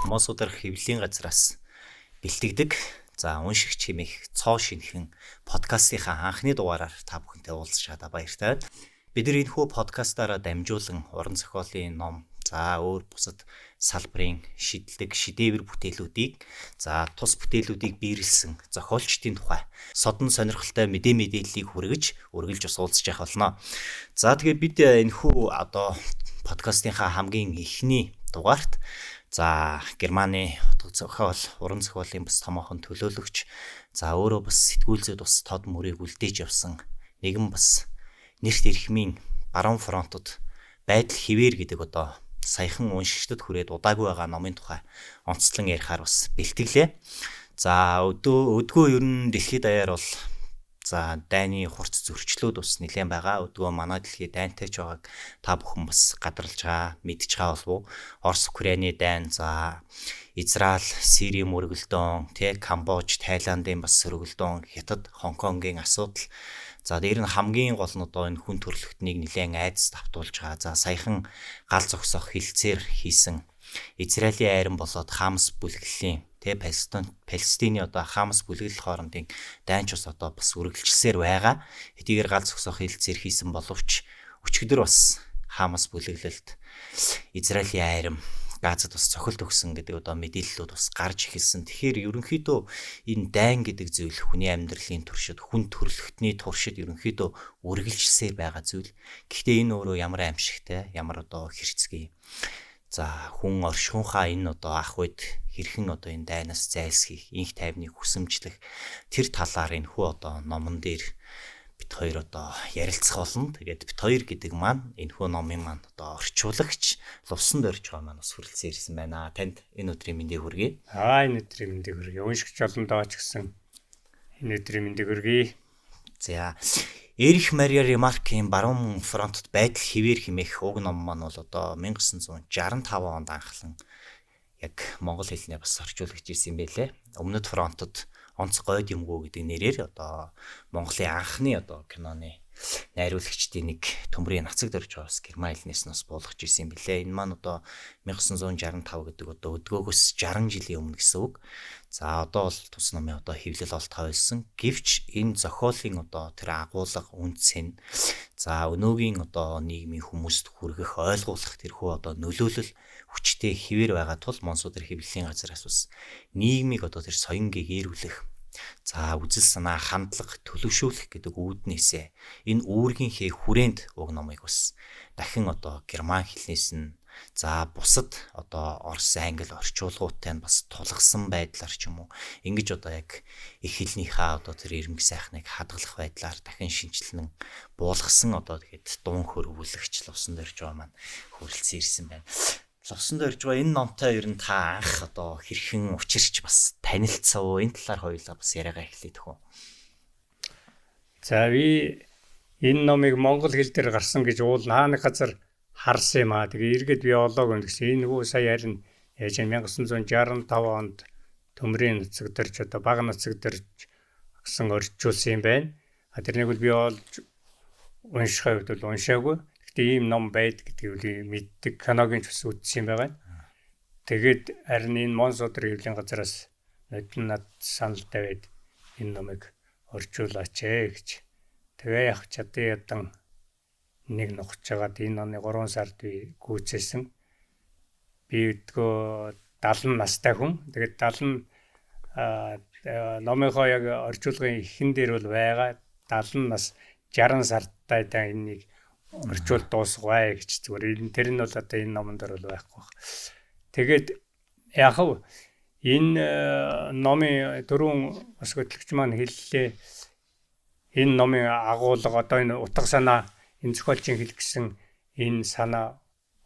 Монсуудаар хэвлэлийн газраас бэлтгэдэг. За уншигч хэмээх цоо шинхэн подкастынхаа анхны дугаараар та бүхэнтэй уулзч чадаа баяртай байна. Бид нар энэхүү подкастаараа дамжуулан уран зохиолын ном, за өөр бусад салбарын шийдэлдэг шидевэр бүтээлүүдийг, за тус бүтээлүүдийг биерлсэн зохиолчдын тухай содон сонирхолтой мэдээллийг үргэлж бас уулзч явах болно. За тэгээд бид энэхүү подкастынхаа хамгийн эхний дугаарт за Германы утга зохиол, уран зохиолын бас томоохон төлөөлөгч, за өөрөө бас сэтгүүл зүйд бас тод мөрийг үлдээж явсан нэгэн бас нэрт эрхмийн баруун фронтод байдал хിവэр гэдэг саяхан уншигчдад хүрээд удаагүй байгаа номын тухай онцлон ярихаар бас бэлтгэлээ. За өдгөө ер нь дэлхийд даяар бол за дайны хурц зөрчлүүд бас нэлээд байгаа. Өдгөө манай дэлхий дайнтай ч байгааг та бүхэн бас гадарлаж байгаа, мэдж байгаа болов уу? Орос, Украины дайн, за Израиль, Сирийн мөргөлдөөн, Камбож, Тайландын бас сөргөлдөөн, Хятад, Хонконгийн асуудал. За дээр нь хамгийн гол нь энэ хүн төрөлхтнийг нэлээд айдас давтуулж байгаа. За саяхан гал зогсоох хилцээр хийсэн Израилийн айран болоод Хамас бүлэглэлийн Палестины Хамас бүлэглэл хоорондын дайнч бас үргэлжилсээр байгаа. Хэдийгээр гал зогсоох хилцээр хийсэн боловч өчигдөр бас Хамас бүлэглэлд Израилийн айран Газад бас цохилт өгсөн гэдэг мэдээллүүд бас гарч эхэлсэн. Тэгэхээр ерөнхийдөө энэ дайн гэдэг зүйл хүний амьдралын туршид, хүн төрөлхтний туршид ерөнхийдөө үргэлжилсээр байгаа зүйл. Гэхдээ энэ өөрөө ямар аимшигтай, ямар хэрцгий. За хүн оршихуунхаа энэ ах үед хэрхэн энэ дайнаас зайлсхийх, инх тайвныг хүсэмжлэх тэр талаар энэ номон дээр бид хоёр ярилцах болно. Тэгээд бид хоёр гэдэг маань энэхүү номын маань орчуулагч Лувсан Доржгой маань бас хүрэлцэн ирсэн байна. Танд энэ өдрийн мэндийг хүргэе. Энэ өдрийн мэндийг хүргэе. Уншигч олондоо ч гэсэн энэ өдрийн мэндийг хүргэе. За Эрих Мария Ремаркийн баруун фронтод байдал хിവэр хэмээх уг ном маань бол 1965 онд анхлан яг монгол хэлнээ бас орчуулагч ирсэн байлээ. Өмнөд фронтод онц гойд юмгоо гэдэг нэрээр Монголын анхны киноны найруулагчдын нэг Төмрийн Нацаг Доржгой бас герман хэлнээс нь буулгаж ирсэн юм билээ. Энэ маань 1965 гэдэг өдгөөгөөс 60 жилийн өмнө гэсэн үг. За бол тус номын хэвлэл олт хавьсан. Гэвч энэ зохиолын тэр агуулга үндсэн. За өнөөгийн нийгмийн хүмүүст хүргэх ойлгуулах тэрхүү нөлөөлөл хүчтэй хിവэр байгаа тул Монсуудаар хэвлэлийн газраас бас нийгмийг тэр соёнгийг эрүүлэх, за үзэл санаа, хандлага, төлөвшүүлэх гэдэг үүднээсээ энэ үүргийнхээ хүрээнд уг номыг бас дахин герман хэлнээс нь за бусад орос, англи орчуулгуудтай нь бас тулгсан байдлаар ч юм уу ингэж яг их хэлнийхээ тэр ирмэг сайхныг хадгалах байдлаар дахин шинжилнэн буулгасан тэгээд дуун хөрвүүлэгч Лувсан Доржгой маань хүрэлцэн ирсэн байна. Лувсан Доржгой энэ номтой ер нь та анх хэрхэн учирч бас танилцсан уу? Энэ талаар хоёулаа бас яриагаа эхлэе төхөө. За би энэ номыг монгол хэл дээр гарсан гэж уул нэг газар харсан юм аа. Тэгээ эргээд би олоог гэсэн. Энэ нөгөө сая харин яаж 1965 онд Төмрийн Нацаг Дорж Бага Нацаг Дорж гэсэн орчуулсан юм байна. Тэрнийг би олж уншихаа хувьд бол уншаагүй. Ийм ном байд гэдгийг мэддэг, киногийн ч бас үзсэн юм байгаа. Тэгээд харин энэ Монсуудаар хэвлэлийн газраас над санал тавиад энэ номыг орчуулаач гэж. Тэгээ явах чадсан ядан нэг нухаж жагаад энэ оны 3 сард би гүйцээсэн. Би өдгөө 70 настай хүн. Тэгээд 70 номынхоо яг орчуулгын эхэн дээр бол байгаа 70 нас 60 сартай энийг орчуул дуусгаваа гэж зүгээр. Тэр нь бол энэ номон дээр бол байхгүй баг. Тэгээд яг энэ номын дөрвөн бас хөтлөгч маань хэллээ. Энэ номын агуулга энэ утга санаа, энэ зохиолчийн хэлгэсэн энэ санаа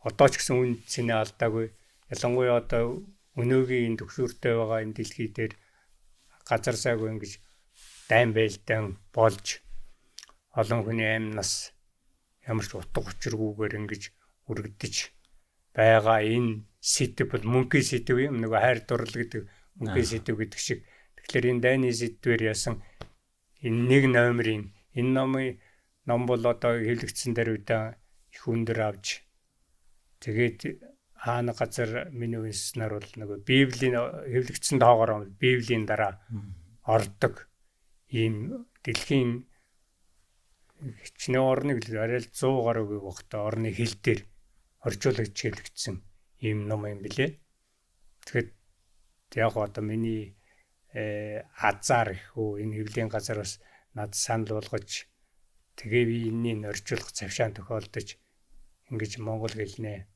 ч гэсэн үн цэнэ алдаагүй. Ялангуяа өнөөгийн энэ төгшөөртэй байгаа энэ дэлхий дээр газар сайгүй ингэж дайн байлдаан болж олон хүний амь нас ямар ч утга учиргүйгээр ингэж үргэлдэж байгаа энэ сэдв бол мөнхийн сэдв юм. Нөгөө хайр дурлал гэдэг мөнхийн сэдв гэдэг шиг. Тэгэхээр энэ дайны сэдвээр ясан энэ нэг номерын энэ ном бол хэвлэгдсэн дээр үедээ их өндөр авч тэгээд хаана газар миний үнснээр бол нөгөө Библийн хэвлэгдсэн тоогоор Библийн дараа ордог ийм дэлхийн хичнээн орныг арай л 100 гаруй вахта орны хил дээр орчуулагч хэвлэгдсэн ийм ном юм билээ. Тэгэхэд яг одоо миний азар ихүү энэ хэвлийн газар бас над санал болгож тэгээ би энэний орчуулах завшаан тохиолдож ингэж монгол хэлнээ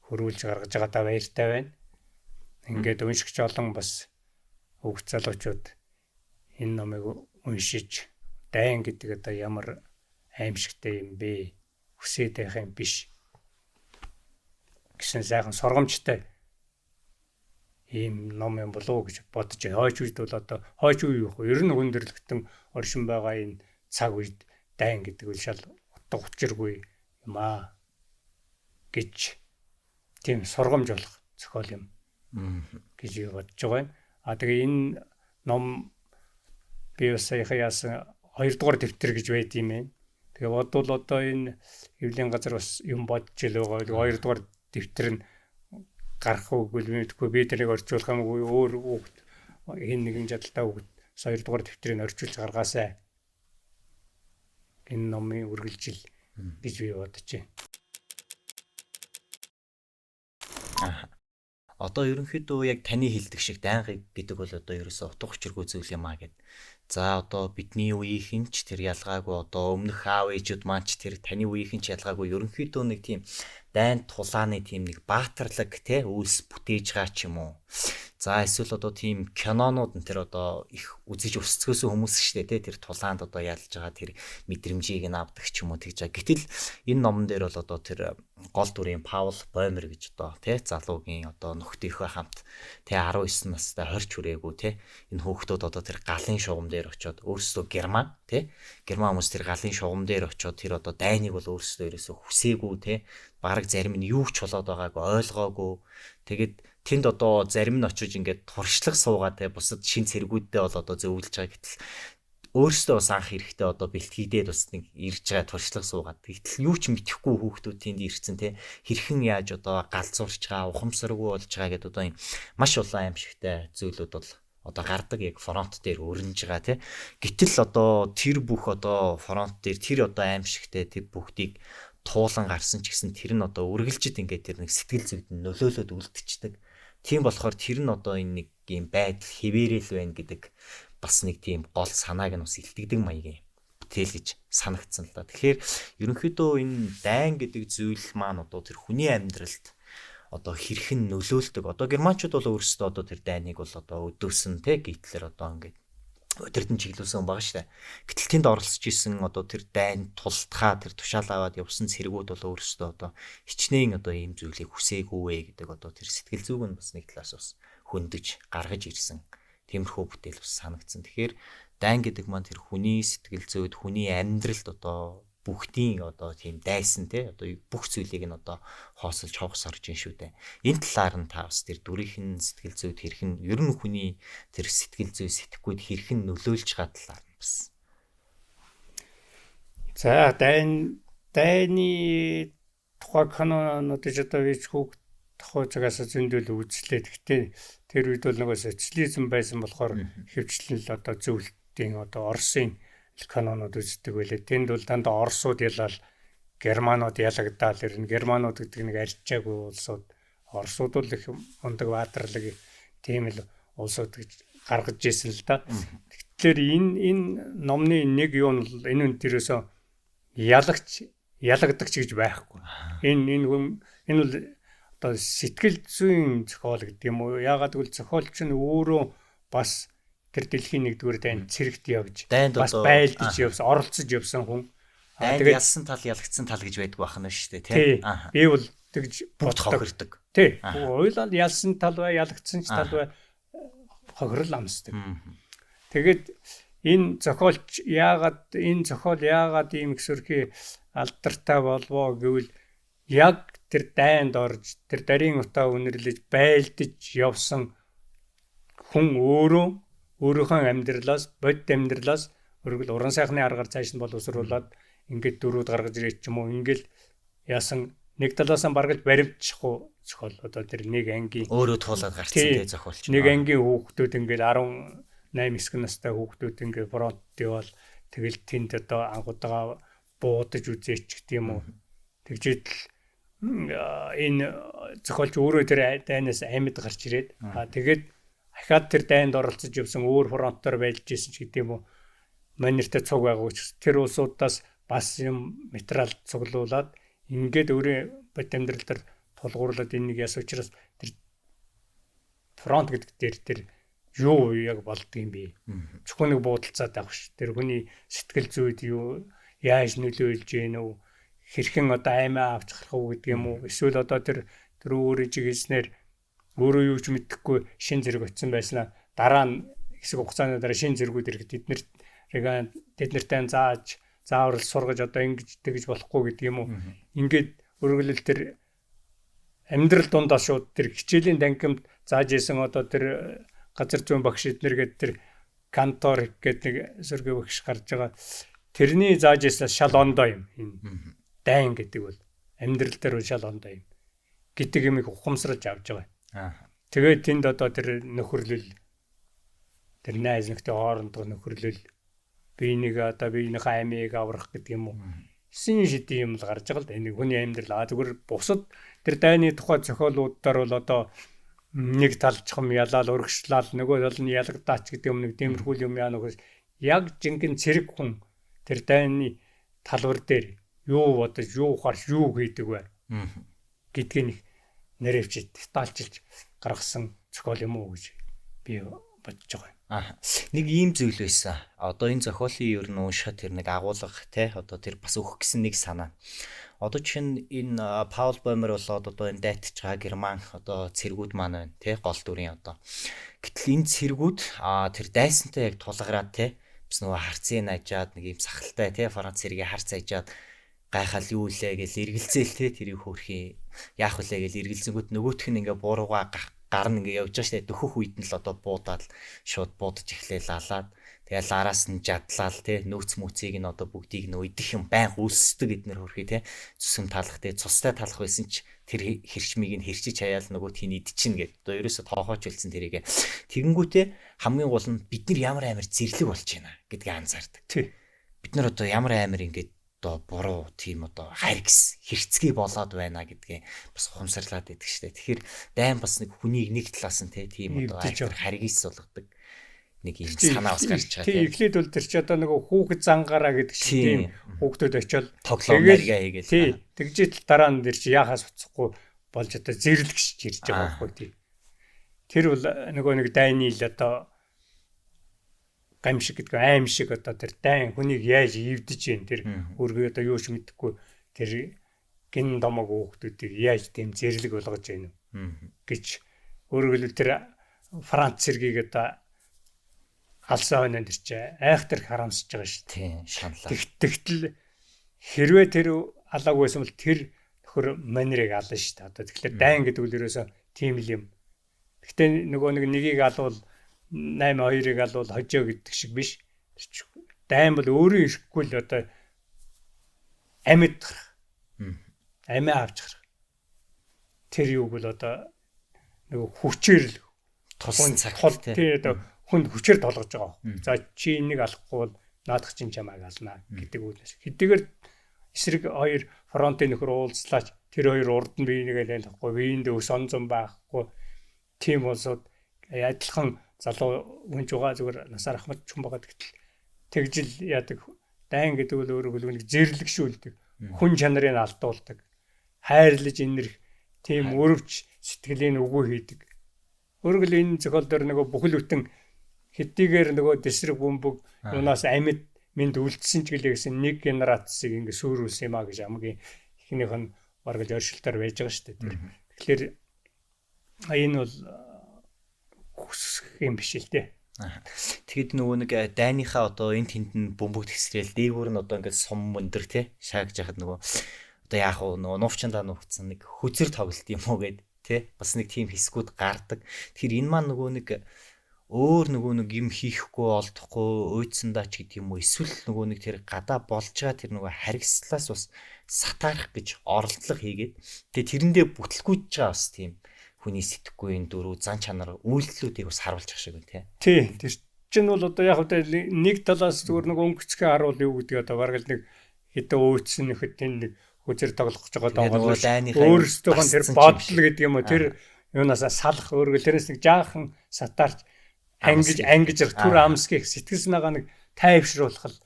хөрвүүлж гаргаж байгаадаа баяртай байна. Ингээд уншигч олон бас хүүхд залуучууд энэ номыг уншиж дайн гэдэг одоо ямар аимшигтай юм бэ? Хүсээд байх юм биш гэсэн сайхан сургамжтай ийм ном юм болов уу гэж бодож байна. Хойч үед бол одоо хойч үе юу вэ? Ер нь хүндрэлтэн оршин байгаа энэ цаг үед дайн гэдэг үл шал утга учиргүй юм аа гэж тийм сургамж болох зохиол юм гэж би бодож байгаа юм. Тэгээ энэ ном би бас саяхан яасан 2 дугаар дэвтэр гэж байд юм байна. Тэгээ бодвол одоо энэ хэвлийн газар бас юм бодж ил байгаа. 2 дугаар дэвтэр нь гарах үгүй мэдгүй би тэрийг орчуулах юмгүй өөр хүүхд хин нэгэн жадалтай хүүхд 2 дугаар дэвтрийг орчуулж гаргаасай. Энэ номын үргэлжил гэж би бодож байна. Одоо ерөнхийдөө яг таны хэлдэг шиг дайныг гэдэг бол одоо ерөөсөө утга учиргүй зүйл юм аа гэд. За одоо бидний үеийнхэн ч тэр ялгаагүй одоо өмнөх аав ээжүүд маань ч тэр таны үеийнхэн ч ялгаагүй ерөнхийдөө нэг тийм дайн тулааны тийм нэг баатарлаг те үйлс бүтээж байгаа ч юм уу. За эсвэл одоо тийм кинонууд нь тэр одоо их үзэж өсцгөөсөн хүмүүс шүү дээ те тэр тулаанд одоо ялж байгаа тэр мэдрэмжийг нь авдаг ч юм уу тэгж байгаа. Гэтэл энэ номон дээр бол одоо тэр гол дүрийн Паул Боймер гэж одоо те залуугийн одоо нөхдийнхөө хамт те 19 настай 20 хүрээгүй те энэ хүүхдүүд одоо тэр галын шугам дээр очиод өөрсдөө герман хүмүүс тэр галын шугам дээр очиод тэр одоо дайныг бол өөрсдөө ерөөсөө хүсээгүй те бараг зарим нь юу ч болоод байгааг ойлгоогүй. Тэгээд тэнд одоо зарим нь очиж ингээд туршлага суугаад те бусад шин цэргүүдтэй бол одоо зөвлөж байгаа гэтэл өөрсдөө бас анх эрэхтэй одоо бэлтгэдээд бас нэг ирж байгаа туршлага суугаад гэтэл юу ч мэдэхгүй хүүхдүүд тэнд ирсэн те хэрхэн яаж одоо галзуурч байгаа ухамсаргүй болж байгаа гэдээ одоо юм маш улаан аимшигтай зүйлүүд бол одоо гардаг яг фронт дээр өрнөж байгаа те гэтэл одоо тэр бүх одоо фронт дээр тэр одоо аимшигтай тэр бүгдийг туулан гарсан ч гэсэн тэр нь одоо үргэлжид ингээд тэр нэг сэтгэл зүйд нь нөлөөлөд үлдчихдэг. Тийм болохоор тэр нь одоо энэ нэг юм байдал хэвээрэл байна гэдэг бас нэг тийм гол санааг нь бас илтгэдэг маягийн бүтээл гэж санагдсан л да. Тэгэхээр ерөнхийдөө энэ дайн гэдэг зүйл маань одоо тэр хүний амьдралд одоо хэрхэн нөлөөлдөг. Одоо германчууд бол өөрсдөө одоо тэр дайныг бол одоо өдөөсөн те гитлэр одоо ингээд өдөртөн чиглүүлсэн байгаа шүү дээ. Гэтэл тэнд оролцож исэн одоо тэр дайн тултхаа тэр тушаал аваад явсан цэргүүд бол өөрсдөө одоо хичнээн одоо ийм зүйлийг хүсээгүй гэдэг одоо тэр сэтгэл зүйг нь бас нэг талаас бас хөндөж гаргаж ирсэн. Тиймэрхүү бүтээл бас санагдсан. Тэгэхээр дайн гэдэг маань тэр хүний сэтгэл зүйд хүний амьдралд одоо бүгдийн одоо тийм дайсан те одоо бүх зүйлийг нь одоо хоосолж хогс орж ин шүү дээ. Энэ талаар нь та бас тэр дүрийнхэн сэтгэл зүйд хэрхэн ер нь хүний тэр сэтгэл зүй сэтгэхүйд хэрхэн нөлөөлж байгаа талаар нь бас. За дайны тухай канонууд ч одоо вич хүүхд тухай цагаас зөндөл үзлээ. Гэхдээ тэр үед бол нөгөө социализм байсан болохоор хөвчлэн л одоо зөвлөлтийн одоо Оросын канонууд үздэг байлээ. Тэнд бол дандаа орсууд ялал германууд ялагдаал ирнэ. Германууд гэдэг нэг арчаагүй улсууд. Орсууд бол их мундаг баатарлаг тийм л улсууд гэж гаргаж ирсэн л да. Тэгэхээр энэ номны нэг юу нь энэ үнтэрөөсөө ялагдагч гэж байхгүй. Энэ бол одоо сэтгэл зүйн зохиол гэдэг юм уу? Яагаад гэвэл зохиолч нь өөрөө бас тэр дэлхийн нэгдүгээр дайнд цэрэгт явж бас байлдаж явсан, оролцож явсан хүн. Тэгээд ялсан тал ялагдсан тал гэж байдаг бахна шүү дээ, тийм. Би бол тэгж боддог. Тийм. Ойлол ялсан тал бай, ялагдсан ч тал бай хохирол амсдаг. Тэгээд энэ зохиол яагаад ийм ихсвэрхий алдартай болвоо гэвэл яг тэр дайнд орж тэр дарийн утаа үнэрлэж байлдаж явсан хүн өөрийнхөө амьдралаас бодит амьдралаас өргөл уран сайхны аргаар цааш нь боловсруулад ингээд дөрүүд гаргаж ирэх ч юм уу ингээл яасан нэг талаас нь баргаж баримтчихгүй зохиол одоо тэр нэг ангийн өөрөө туулаад гарцсан тий зохиолч. Нэг ангийн хүүхдүүд ингээд 18 9 настай хүүхдүүд ингээд фронт явал тэгэл тэнд одоо ангуудаа буудаж үзээч гэх юм уу. Тэгжээд энэ зохиолч өөрөө тэр дайнаас амьд гарч ирээд тэгээд ахаад тэр дайнд оролцож явсан өөр фронтоор байлж исэн ч гэдэг юм уу. Манертай цуг байгууч тэр улсуудаас бас юм материал цуглуулад ингээд өөрийн бод амьдрал дээр тулгуурлаад энийг яс учраас тэр фронт гэдэг дээр тэр юу яг болдгийм бэ? Зөвхөн нэг буудалцаад авах ш. Тэр хүний сэтгэл зүйд юу яаж нөлөөлж гин үү? Хэрхэн одоо аймаа авч гарах уу гэдэг юм уу? Эсвэл одоо тэр өөрөө жигэснээр өөрөө юу ч мэдэхгүй шин зэрэг очсон байснаа дараа нь хэсэг хугацааны дараа шин зэргүүд ирэхэд тэд нартай заавар сургаж одоо ингэж тэгж болохгүй гэдэг юм уу? Ингээд өргөлөл тэр амьдрал дундаа шууд тэр хичээлийн танхимд зааж исэн одоо тэр газар зүйн багш эднэргээд тэр кантор гэдэг нэг сөргөө багш гарч байгаа. Тэрний зааж исэн шал ондоо юм. Энэ дайн гэдэг бол амьдрал дээр шал ондоо юм. Гэдэг юмыг ухамсарж авч байгаа. Тэгээд тэнд одоо тэр нөхөрлөл тэр найз нөхдөд хоорондоо нөхөрлөл биенийхээ аймыг аврах гэдэг юм уу. Син шидийн юм л гарч байгаа л да. Энэ хүний амьдрал зүгээр бусад тэр дайны тухай зохиолуудаар бол одоо нэг талчхам ялаал урагшлал нөгөө тал нь ялагдаач гэдэг юм нэг тиймэрхүү юм яа нөхөс яг жинхэнэ цэрэг хүн тэр дайны талбар дээр юу бодож юу харж юу хийдэг вэ гэдгийг нэрвчиж детальчилж гаргасан зохиол юм уу гэж би бодож байгаа. Нэг ийм зүйл байсан. Одоо энэ зохиолын ер нь уушхад тэр нэг агуулга те одоо тэр бас өгөх гэсэн нэг санаа. Одоо чинь энэ Паул Бомер болоод одоо энэ дайтж байгаа герман одоо цэргүүд маань байна те гол дүрийн одоо. Гэтэл энэ цэргүүд тэр дайсантай яг тулгараад те бас нөгөө харцын ажаад нэг юм сахалтай те Франц цэргийн харц ажаад гайхал юу илээ гэж эргэлзээл те тэрийг хөөрхий яах вүлээ гэж эргэлзэнгүүт нөгөөх нь ингээ буурууга гарна ингээ явж байгаа штэ дөхөх үед нь л одоо буудаад шууд буудаж эхлээл алаад тэгэл араас нь жадлал те нөөц мүцийг нь одоо бүгдийг нь уйдах юм байнга үлсдэг эднэр хөрхий те зүсэм талах те цустай талах байсан ч тэр хэрчмийг нь хэрчиж хаяал нөгөө тийм идчихнэ гэдэг. Одоо ерөөсө тоохооч хэлсэн тэрийгэ тэгэнгүүтээ хамгийн гол нь бид нар ямар амар зэрлэг болж байна гэдгийг анзаардаг. Бид нар одоо ямар амар ингээд одоо буруу тийм одоо харгис хэрцгий болоод байна гэдгээ бас ухамсарлаад байдаг штэ. Тэгэхээр дайн бас нэг хүнийг нэг талаас нь тийм одоо харгис болгодог нэг юм санаа бас гарч байгаа тийм. Эхлээд бол тэр чи одоо нөгөө хүүхэд зангаараа гэдэг чинь тийм хүүхдүүд очиод тоглоом наргаа хийгээл. Тийм. Тэгжээд дараа нь тэр чи яхаас уцахгүй болж одоо зэрлэгч ирж байгаа байхгүй тийм. Тэр бол нөгөө нэг дайны л одоо гамшиг гэдэг аим шиг одоо тэр дайн хүнийг яаж ивдэж гин тэр өөргөө одоо юу ч мэдэхгүй тэр гин домог хүүхдүүдийг яаж тийм зэрлэг болгож гин гэж өөргөө тэр Франц цэргийг одоо алсан өнөө тэр чи айхтар харамсаж байгаа шүү. Тийм шаналаа. Тэгтэл хэрвээ тэр алаагүй байсан бол тэр нөхөр манерыг ална шүү. Одоо тэгэхээр дайн гэдэг үл ерөөсөө тийм л юм. Гэхдээ нөгөө нэгийг алвал 8-2-ыг алвал хожоо гэдэг шиг биш. Дайн бол өөрөө ирэхгүй л одоо амьд гарах. Амиа авч гарах. Тэр юуг бол одоо нөгөө хүчээр л тусан цаг тий одоо хүнд хүчээр толгож байгаа. За чи энийг алахгүй бол наадах чинь чамайг ална гэдэг үгнээс. Хэдийгээр эсрэг хоёр фронтын нөхөр уулзлаач тэр хоёр урд нь биенийгээ лайлахгүй, биендээ ус онцон байхгүй. Тийм болсод адилхан залуу хүн жугаа зүгээр насаар ахмад ч юм байгаа гэтэл тэгжил яадаг дайн гэдэг бол өөрөө нэг зэрлэгшүүлдэг. Хүн чанарыг алдуулдаг. Хайрлаж инэрх тийм өрөвч сэтгэлийн үгүй хийдэг. Өөрөөр энэ зохиол дээр нөгөө бүхэл бүтэн хэдийгээр нөгөө дэсрэг бөмбөг юунаас амьд минь үлдсэн ч гэлээсэн нэг генерацийг ингэ сүрүүлсэн юм а гэж хамгийн ихнийх нь бараг л оршилтоор байж байгаа шүү дээ. Тэгэхээр энэ бол хүсэх юм биш л дээ. Тэгэд нөгөө нэг дайныхаа одоо энэ тэнд нь бөмбөг тесрэл дээгүүр нь одоо ингээд сум өндөр те шаагж яхад нөгөө одоо яах вэ нөгөө нуувчандаа нуугдсан нэг хөзөр тоглолт юм уу гэд те бас нэг тийм хэсгүүд гардаг. Тэгэхээр энэ маань нөгөө нэг өөр нөгөө нэг юм хийхгүй олдохгүй уйдсандаа ч гэдэг юм уу эсвэл нөгөө нэг тэр гадаа болж байгаа тэр нөгөө харгислаас бас сатаарах гэж оролдлого хийгээд тэгээ тэрэндээ бүтлгүүж байгаа бас тийм хүний сэтгэхүйн дөрөв зан чанар үйлдэлүүдийг бас харуулж ах шиг байна тий. Тэр чинь бол одоо яг одоо нэг талаас зүгээр нэг өнгөцгөө харуул юу гэдэг одоо бараг л нэг хэдэн уйдсан нөхөд тийм нэг хүзэр тоглох гэж байгаа даа. Өөрсдөө тэр бодол гэдэг юм уу тэр юунаас салах өөргөл тэрнээс нэг жаахан сатаарч ангиж түр амсгих сэтгэл санаагаа нэг тайвшруулах л.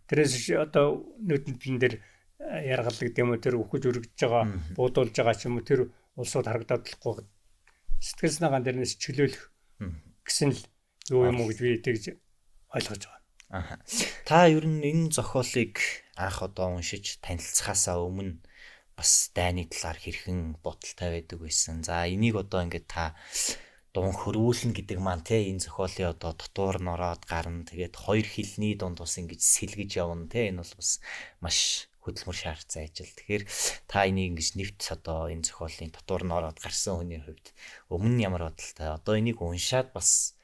Тэрээс одоо нүдэн дээр яргалдаг гэдэг юм уу тэр үхэж өргөж байгаа буудуулж байгаа ч юм уу тэр улсууд харагдаад болохгүй сэтгэл санаагаа дэрнээс чөлөөлөх гэсэн л юу юм уу гэж би тэгж ойлгож байгаа. Та ер нь энэ зохиолыг анх одоо уншиж танилцахаасаа өмнө бас дайны талаар хэрхэн бодолтой байдаг байсан. За энийг одоо ингээд та дун хөрвүүлнэ гэдэг маань те энэ зохиолын одоо дотуур нь ороод гарна. Тэгээд хоёр хэлний дунд бас ингэж сэлгэж явна те энэ бол бас маш хөдөлмөр шаардсан ажил. Тэгэхээр та энийг ингэж нэвт одоо энэ зохиолын дотуур нь ороод гарсан хүний хувьд өмнө нь ямар бодолтой одоо энийг уншаад бас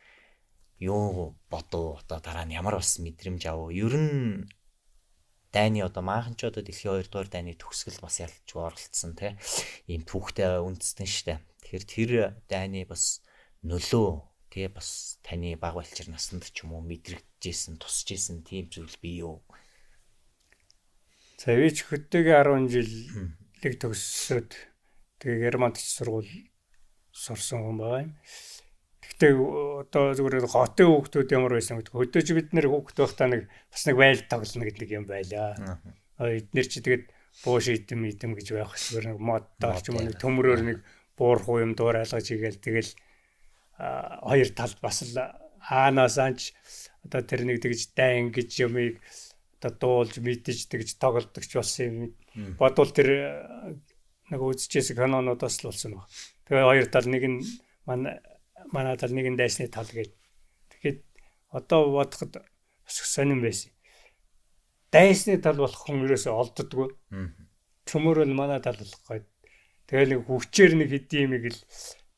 юу бодов одоо дараа нь ямар бас мэдрэмж авав. Ер нь дайны одоо maaхан ч одоо дэлхийн 2 дугаар дайны төгсгөл бас ялчгүй оролцсон те ийм түүхтэй үндэстэн штэ. Тэгэхээр тэр дайны бас нөлөө тэгээ бас таны баг балчир насанд ч юм уу мэдрэгдэжсэн тусч исэн тийм зүйл бий юу? За вич хөттэйгээ 10 жилийг төгссөд тэгээ Германд ч сургууль сурсан хүн байгаа юм. Гэхдээ одоо зүгээр хотын хүүхдүүд ямар байсан гэдэг хөдөөж бид нэр хүүхд байхдаа нэг бас нэг байл тоглоно гэдэг юм байлаа. Эднэр чи тэгээд бууш идэм гэж байх зүгээр нэг моддоор ч юм уу нэг төмрөөр нэг буурах юм дуурайлгаж игээл тэгэл хоёр талд бас л хаанаас анч одоо тэр нэг тэгж дайн гэж юмыг одоо дуулж мэдэж тэгж тоглодогч болсон юм. Бодвол тэр нэг үзчихсэн канонуудаас л болсон баг. Тэгээ хоёр тал нэг нь манай тал нэг нь дайсны тал гээд. Тэгэхэд одоо бодоход сонирн байсан. Дайсны тал болох хүн ерөөсөө олддоггүй. Төмөр нь манай тал болох гээд. Тэгэл нэг хүчээр нэг хэдийн юмыг л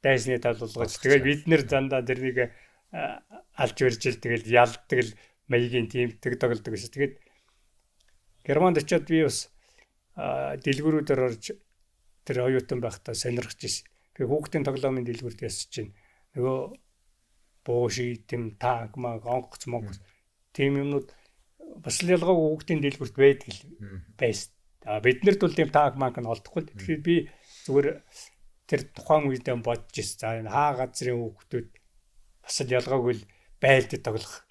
дайсны тал болгож. Тэгээд бид нэр дандаа тэрнийг алж өржил тэгэл ялдаг л маягийн тийм тэг тоглодог гэсэн. Тэгээд Германд очиод би бас дэлгүүрүүдээр орж тэр оюутан байхдаа сонирхож ирсэн. Тэгээ хүүхдийн тоглоомын дэлгүүрт ясч чинь нөгөө бууш идэм танк маг онгоц монгоц тийм юмнууд бас л ялгаагүй хүүхдийн дэлгүүрт байдаг л байсан. Биднэрт бол тийм танк манк нь олдохгүй. Тэгэхээр би зүгээр тэр тухайн үедээ бодож ирсэн. За энэ хаа газрын хүүхдүүд бас л ялгаагүй л байлдад тоглох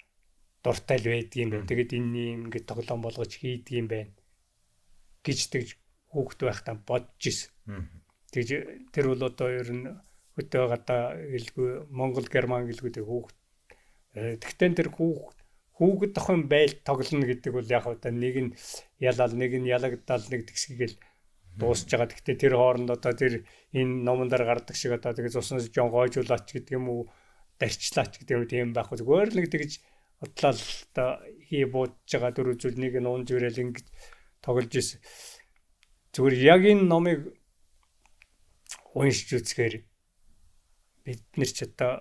дуртай л байдаг юм байна. Тэгээд энэ ингээд тоглоом болгож хийдэг юм байна гэж тэгж хүүхд байхдаа бодож ирсэн. Тэгж тэр бол одоо ер нь хөтөө гадаа гэлгүй Монгол Герман гэлгүй тэр хүүхд. Тэгтээ тэр хүүхэд ахын байл тоглоно гэдэг бол яг одоо нэг нь ялал нэг нь ялагдал нэг тэгсгийгэл дуусж байгаа. Тэгтээ тэр хооронд одоо тэр энэ номон дээр гардаг шиг одоо тэгээ цуснаас жон гойжуулаач гэдэг юм уу дарчлаач гэдэг юм тийм байхгүй. Зүгээр л нэг тэгж бодлоо одоо хий буудж байгаа дөрөв зүйл нэг нь унж ирэл ингэж тоглож ирсэн. Зүгээр яг энэ номыг уншиж үзэхээр бид нар ч одоо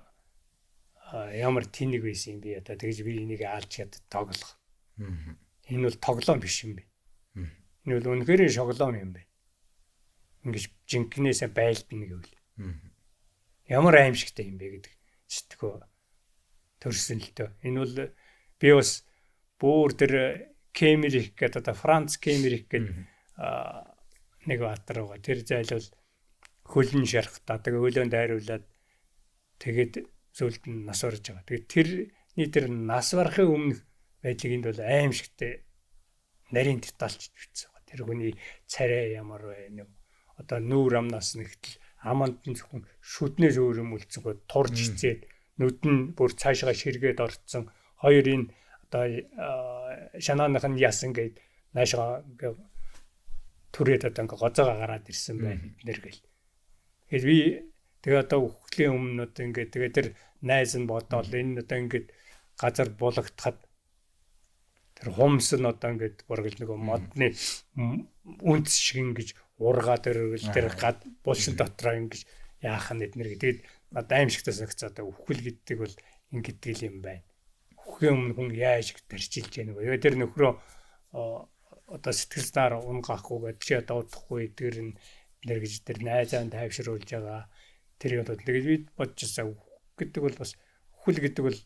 ямар тэнэг байсан юм бэ одоо тэгж би энийг аалж чадд тоглох. Энэ бол тоглоом биш юм бэ. Энэ бол үнэхээр шоглоом юм бэ. Ингэж жинкнээсээ байлд нэг үйл. Ямар аимшигтай юм бэ гэдэг сэтгэхөө төрсөн л дөө. Энэ бол би бас бүр тэр Кемерих гэдэг одоо Франц Кемерих гэдэг нэг баатар байгаа. Тэр зайлвал хөлн шархтаа тэгээ хөлөнд хайруулад тэгээд зөвлөлд нь нас орж байгаа. Тэгээд тэрний тэр нас барахын өмнөх байдлыг энд бол аимшигтай нарийн детальч бичсэн байгаа. Тэр хүний царай ямар вэ? Одоо нүүр амнаас нэгтэл аманд нь зөвхөн шүднээс өөр юм үлдсэнгөө турж хизээд нүд нь бүр цаашгаа ширгээд орцсон. Хоёр энэ одоо шанааных нь ясан гээд наашгаа түрээд одоо ингээ гоцоогоо гараад ирсэн байна нэр гэл. Тэгэхээр би тэгээ одоо үхлийн өмнө одоо ингээ тэгээ тэр найз нь бодоол энэ одоо ингээ газар булагдахад тэр хумс нь одоо ингээ бүргэл нөгөө модны үндэс шиг ингээ ургаа тэр гад булшин дотроо ингээ яах нь эднэр тэгээд надад аимшигтай санагцаа одоо үхэл гэдэг бол ингэдэг юм байна. Үхэхийн өмнө хүн яаж тарчилж яах вэ? Тэр нөхрөө одоо сэтгэл зүйн унгахгүй гэж чи одоо удахгүй тэр гэж тэр найзаан тайвшруулж байгаа. Тэр одоо тэгээд бид бодчихсан гэдэг бол бас үхэл гэдэг бол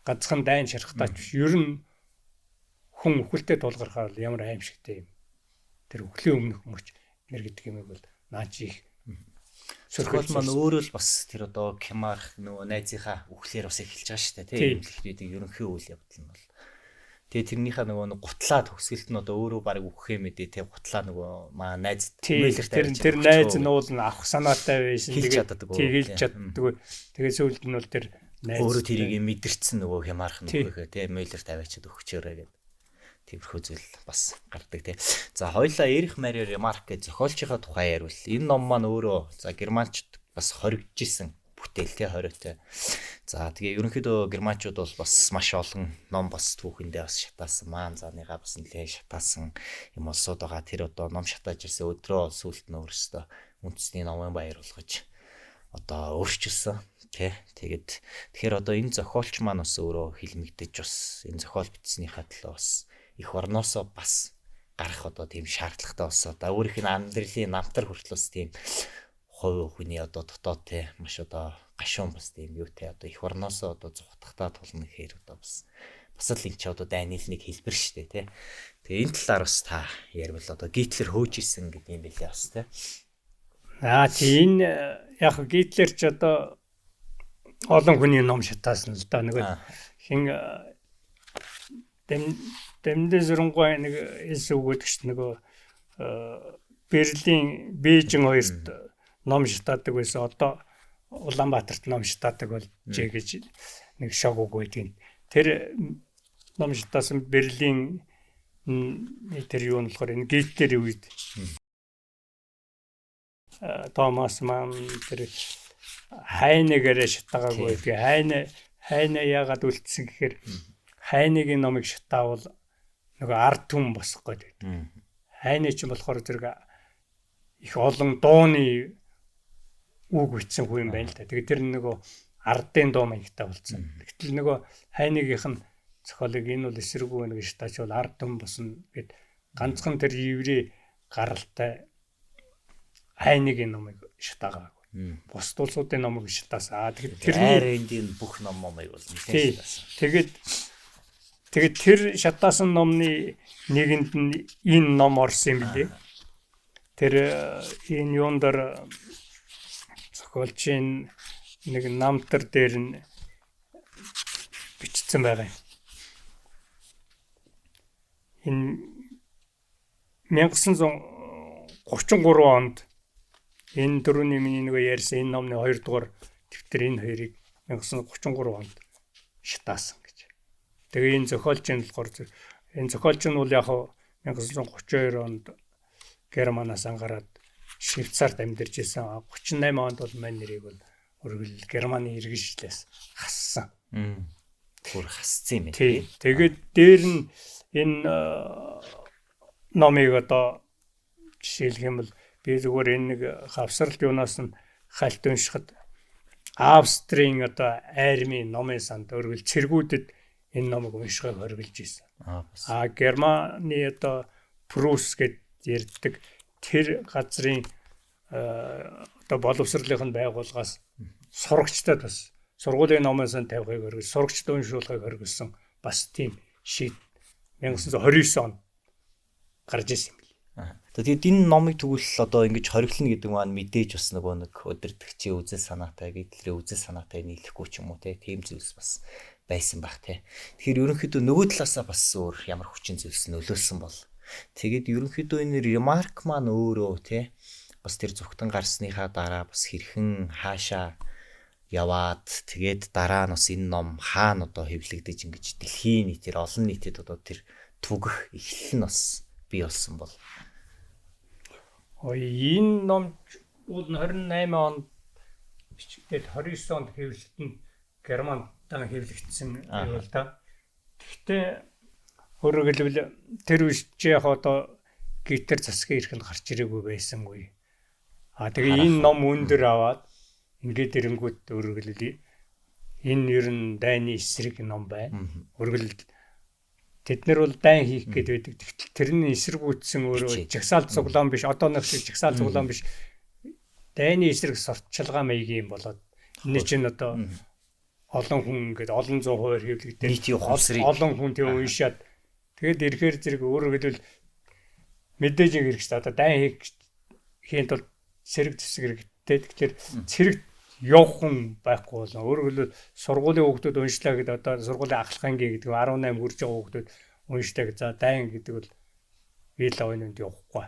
ганцхан дайн шархтаа ч ер нь хүн үхэлтэй тулгархаар ямар аимшигтэй юм. Тэр үхлийн өмнөх мөч гэдэг юм бол наач их Сөрхөл маань өөрөө л бас тэр одоо Кемарх нөгөө найзынхаа үхлээр бас эхэлж байгаа шүү дээ тийм эмнэлэгчдийн ерөнхий үйл явдал нь бол тэгээ тэрнийхээ нөгөө гутлаа төгсгөлт нь одоо өөрөө баг үхэх юм ээ тийм гутлаа нөгөө маа найз тэр найз нуул нь авах санаатай байсан тэгээд хэлж чаддгүй тэгээ сүүлд нь бол тэр найз өөрөө тэрийг мэдэрсэн нөгөө Кемарх нь үхэхээ тийм Мейлер тавиачаад өгчөөрэй гэдэг тиймэрхүү зүйл бас гардаг тий. За хоёлаа Эрих Марио Ремарк гэж зохиолчийнхаа тухай ярил. Энэ ном маань өөрөө за германчууд бас хоригдж исэн бүтээл тий 20-тэй. За тэгээ ерөнхийдөө германчууд бол бас маш олон ном бас түүхэндээ бас шатаасан маань зааныгаа бас нэлээд шатаасан юм олсод байгаа. Тэр одоо ном шатааж ирсэн өдрөө сүлт нь өөрөөсөө үндэсний номын баяр болгож одоо өөрчилсөн тий. Тэгэхээр одоо энэ зохиолч маань бас өөрөө хилмигдэж бас энэ зохиол бичснийхаа төлөө бас их орноосоо бас гарах одоо тийм шаардлагатай болсон. Одоо өөрийнх нь амьдралын намтар хүртлээс тийм хувь хүний одоо дотоод те маш одоо гашуун бас тийм юу те одоо их орноосоо одоо зүхтахтаа тулна гэхээр одоо бас л энэ ч одоо дайнил нэг хэлбэр штэ те. Тэгээ энэ талаар бас та ярил одоо Гитлер хөөж исэн гэдэг юм билээ бас те. Тийм яг Гитлер ч одоо олон хүний ном шатаасан л да нэг хин Дэмдэ зүрэнгүй нэг хэлс өгөөд гэж нөгөө Берлин, Бээжин хоёрт ном шатаадаг байсан. Одоо Улаанбаатарт ном шатаадаг болж гэж нэг шог өгөөд. Тэр ном шатаасан Берлин тэр юу нь болохоор энэ Гитлерийн үед Томас Манн тэр хайнагаараа шатаагаагүй. Хайна яагаад үлдсэн гэхээр хайныгийн номыг шатаавал нөгөө ард түмэн босох гээд байдаг. Хайны ч болохоор зэрэг их олон дууны үг бичсэн хүн юм байна л да. Тэгээ тэр нөгөө ардын дуу маягтай болсон. Гэтэл нөгөө хайныгийнх нь зохиолыг энэ бол эсэргүү нэг шатаач бол ард түмэн босно гэд ганцхан тэр еврей гаралтай хайныгийн номыг шатаагаагүй. Бус улсуудын номыг шатаасан. Тэгэхээр тэрний эндийн бүх ном номыг бол нэлээд шатаасан. Тэгээд тэр шатаасан номны нэгэнд нь энэ ном орсон юм билээ. Тэр энэ юундэр зохиолчийн нэг намтар дээр нь бичсэн байгаа юм. Энэ 1933 онд энэ дөрөвний миний нөгөө ярьсан энэ номны 2 дугаар дэвтэр энэ хоёрыг 1933 онд шатаасан. Тэгээ энэ зохиолчийн болохоор энэ зохиолч нь бол яг 1932 онд Германаас ангараад Швейцарт амьдарч ирсэн. 38 онд бол мань нэрийг бол өргөл Германы иргэншлээс хассан. Бүр хассан юм тий. Тэгээд дээр нь энэ номыг одоо жишээлх юм бол би зүгээр энэ нэг хавсралт юунаас нь хальт уншихад Австрийн одоо армийн номын санд өргөл цэргүүдэд энэ номыг уншихыг хориглож ирсэн. Германы одоо Прус гэд ярьдаг тэр газрын одоо боловсролын байгууллагаас сурагчдад бас сургуулийн номын сан тавихыг хориглож, сурагчд уншуулахыг хориглосон бас тийм шийд 1929 онд гарч ирсэн юм билээ. Тэгээд энэ номыг тэгвэл одоо ингэж хориглоно гэдэг маань мэдээж бас нөгөө нэг өдөртөгчийн үзэл санаатай, Гитлерийн үзэл санаатай нийлэхгүй ч юм уу тийм зүйлс бас байсан бах тий. Тэгэхээр ерөнхийдөө нөгөө талаасаа бас өөр ямар хүчин зүйлс нөлөөлсөн бол. Тэгээд ерөнхийдөө энэ Ремарк маань өөрөө тий бас тэр зүгтэн гарсныхаа дараа бас хэрхэн хаашаа яваад тэгээд дараа нь бас энэ ном хаана одоо хэвлэгдэж ингэж дэлхийн нийтээр олон нийтэд одоо тэр түгэх эхлэл нь бас бий болсон бол. Энэ ном бол 28 онд бичигдээд 29 онд хэвлэгдэн Германд хэвлэгдсэн юм л да. Гэхдээ өөрөөр тэр үеч яг одоо Гитлер засгийн эрхэнд гарч ирээгүй байсангүй. Тэгээ энэ ном өндөр аваад ингээд эрэнгүүт өөрөөр Энэ ер нь дайны эсрэг ном байна. Үргэлж тэд нар бол дайн хийх гээд байдаг. Тэгтэл тэрний эсэргүүцсэн өөрөө жагсаал цуглаан биш, одоо нэг шиг жагсаал цуглаан биш. Дайны эсрэг сурталчилгаа маягийн болоод энэ чинь одоо олон хүн ингээд олон зуун хувиар хэвлэгдээд олон хүн тэг уншаад тэгээд ирэхээр зэрэг өөрөөр хэлбэл мэдээж хэрэг шүү дээ. Одоо дайн хийн тул цэрэг зэвсэг хэрэгтэй. Тэгэхээр цэрэг явах хүн байхгүй болоо. Өөрөөр хэлбэл сургуулийн хүүхдүүд уншлаа гэдэг одоо сургуулийн ахлахангийн гэдэг 18 хүрч байгаа хүүхдүүд уншдаг. За дайн гэдэг бол ил ойнонд явахгүй.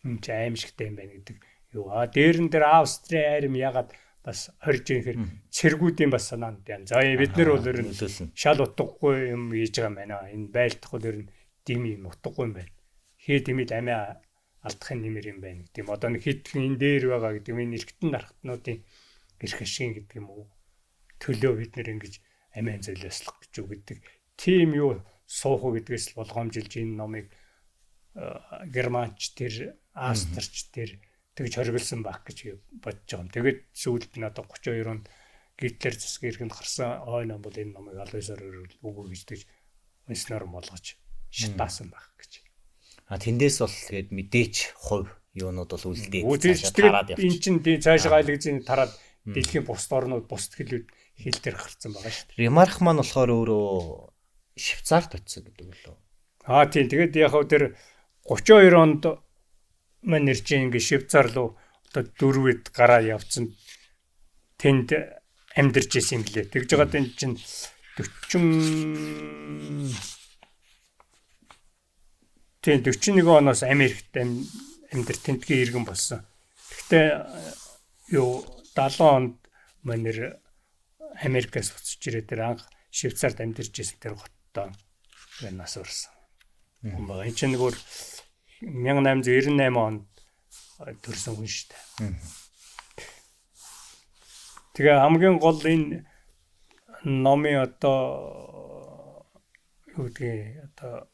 Энэ ч аимшигтай юм байна гэдэг. Юу дээрэн дээр Австрийн арим ягаад бас хорж ирэхээр цэргүүдийн бас санаанд яа. За бид нар бол ер нь шал утгагүй юм хийж байгаа юм байна. Энэ байлдах бол ер нь дим юм утгагүй юм байна. Хээ димэд амиа алдахын нэмэр юм байна гэдэг юм. Одоо нэг хитгэн энэ дээр байгаа гэдэг юм. Энэ эргэтэн нархтнуудын эрх ашиг гэдэг юм уу. Төлөө бид нэр ингэж амиан золиослох гэж үгддэг. Тим юу суух уу гэдгээс л болгоомжилж энэ номыг германч тэр австрч тэр тэгж хориглосон баг гэж бодож байгаа юм. Тэгээд сүүлд нь одоо 32 онд Гитлер засгийн эрхэнд гарсан ойн бол энэ номыг албасаар үгүй гэж тэгж унснаар болгож шатаасан баг гэж. Тэндээс бол тэгээд мэдээч хувь юунууд бол үлдээ. Тэгээд эн чинь цаашаа айлгзын тараад дэлхийн бус орнууд бус хэлүүд хил дээр гарцсан байгаа шүү дээ. Ремарк маань болохоор өөрөө Швейцарт очсон гэдэг лөө. Тийм. Тэгээд яг хөө тэр 32 онд маань нэрч ингээ Швейцар руу одоо 4-д гараа явцсан. Тэнд амьдарч исэн юм лээ. Тэгж байгаа энэ чинь 41 оноос Америкт амьдар тентгийн иргэн болсон. Гэхдээ юу 70 онд манер Америкаас буцаж ирээд тэр анх Швейцарт амьдарч исэн тэр готтоо нас урсан. Энэ чинь нөгөө 1898 онд төрсөн хүн шүү дээ. Тэгээ хамгийн гол энэ номын одоо юу гэдэг одоо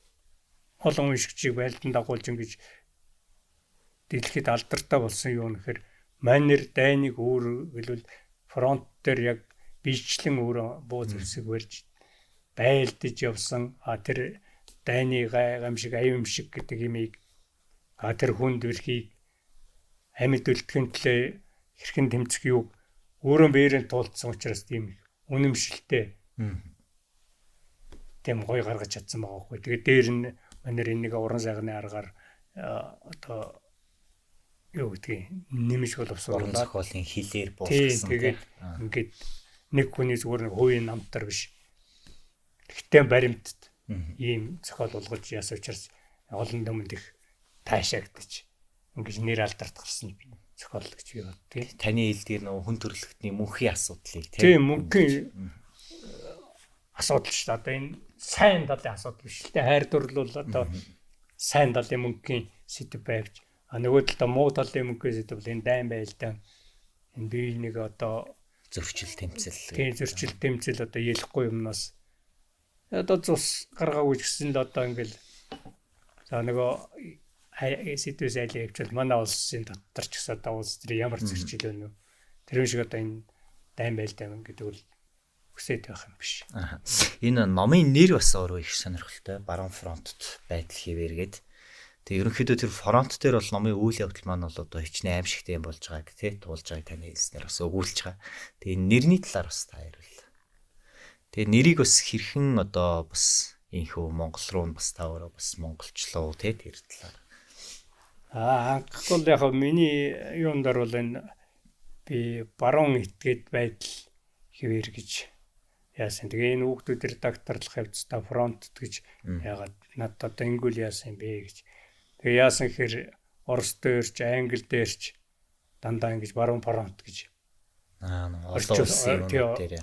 олон уншигчийг байлдан дагуулж ингэж дэлхийд алдартай болсон юу нэхэр манер дайныг өөр хэлбэл фронт дээр яг бичлэн өөр буу зэвсэг барьж байлдаж явсан. Тэр дайны гайхамшиг аюумшиг гэдэг имийг тэр хүнд өрхийг амьд үлдэхин төлөө хэрхэн тэмцэх юу өөрөө бээрэн туулцсан учраас тийм үнэмшилтэй тийм гоё гаргаж чадсан байгаа хгүй. Тэгээд дээр нь манер энийг уран сайхны аргаар одоо юу гэдгийг нэмж боловсруулаад уран зохиолын хилээр буулгасан. Тэгээд ингээд нэг хүний зүгээр нэг хувийн намтар биш. Тэгтээ баримтд ийм зохиол болгож яасан учраас олон өмнөд их таашаагдчих. Ингээд нэр алдарт гарсан зохиол гэж би бод. Таны хэлдгээр нөө хүн төрөлхтний мөнхийн асуудлыг тийм мөнхийн асуудал шүү дээ. Одоо энэ сайн талын асуудал биш л дээ. Хайр дурлал одоо сайн талын мөнхийн сэдв байвч нөгөө талд муу талын мөнхийн сэдв бол энэ дайн байлдаан энэ бие нэг одоо зөрчил тэмцэл. Тийм зөрчил тэмцэл одоо ялахгүй юмнаас одоо цус гаргаагүй гэсэн л одоо ингээл за нөгөө сэдвээс айлын явьчвал манай улсын дотор ч гэсэн одоо улс төр ямар зөрчил байна вэ? Тэр шиг одоо энэ дайн байлдаан гэдэг бол хүсэж байх юм биш. Энэ номын нэр бас өөрөө их сонирхолтой. Баруун фронтод байдал хэвээргээд. Тэгээ ерөнхийдөө тэр фронт дээр бол номын үйл явдал маань бол одоо хичнээн аимшигтэй юм болж байгааг тий туулж байгааг таны хэлснээр бас өгүүлж байгаа. Тэгээ нэрний талаар бас та ярил. Тэгээ нэрийг бас хэрхэн одоо бас инхүү Монгол руу бас та өөрөө бас монголчлоо тий тэр талаар. Анхгол яг миний юундар бол энэ би баруун итгээд байдал хэвээр гэж яасан. Тэгээ энэ хүүхдүүд редакторлох явцдаа фронт гэж ягаад надад одоо ингүүл яасан бэ гэж. Тэгээ яасан гэхээр Орос дээрч, Англи дээрч дандаа ингэж баруун фронт гэж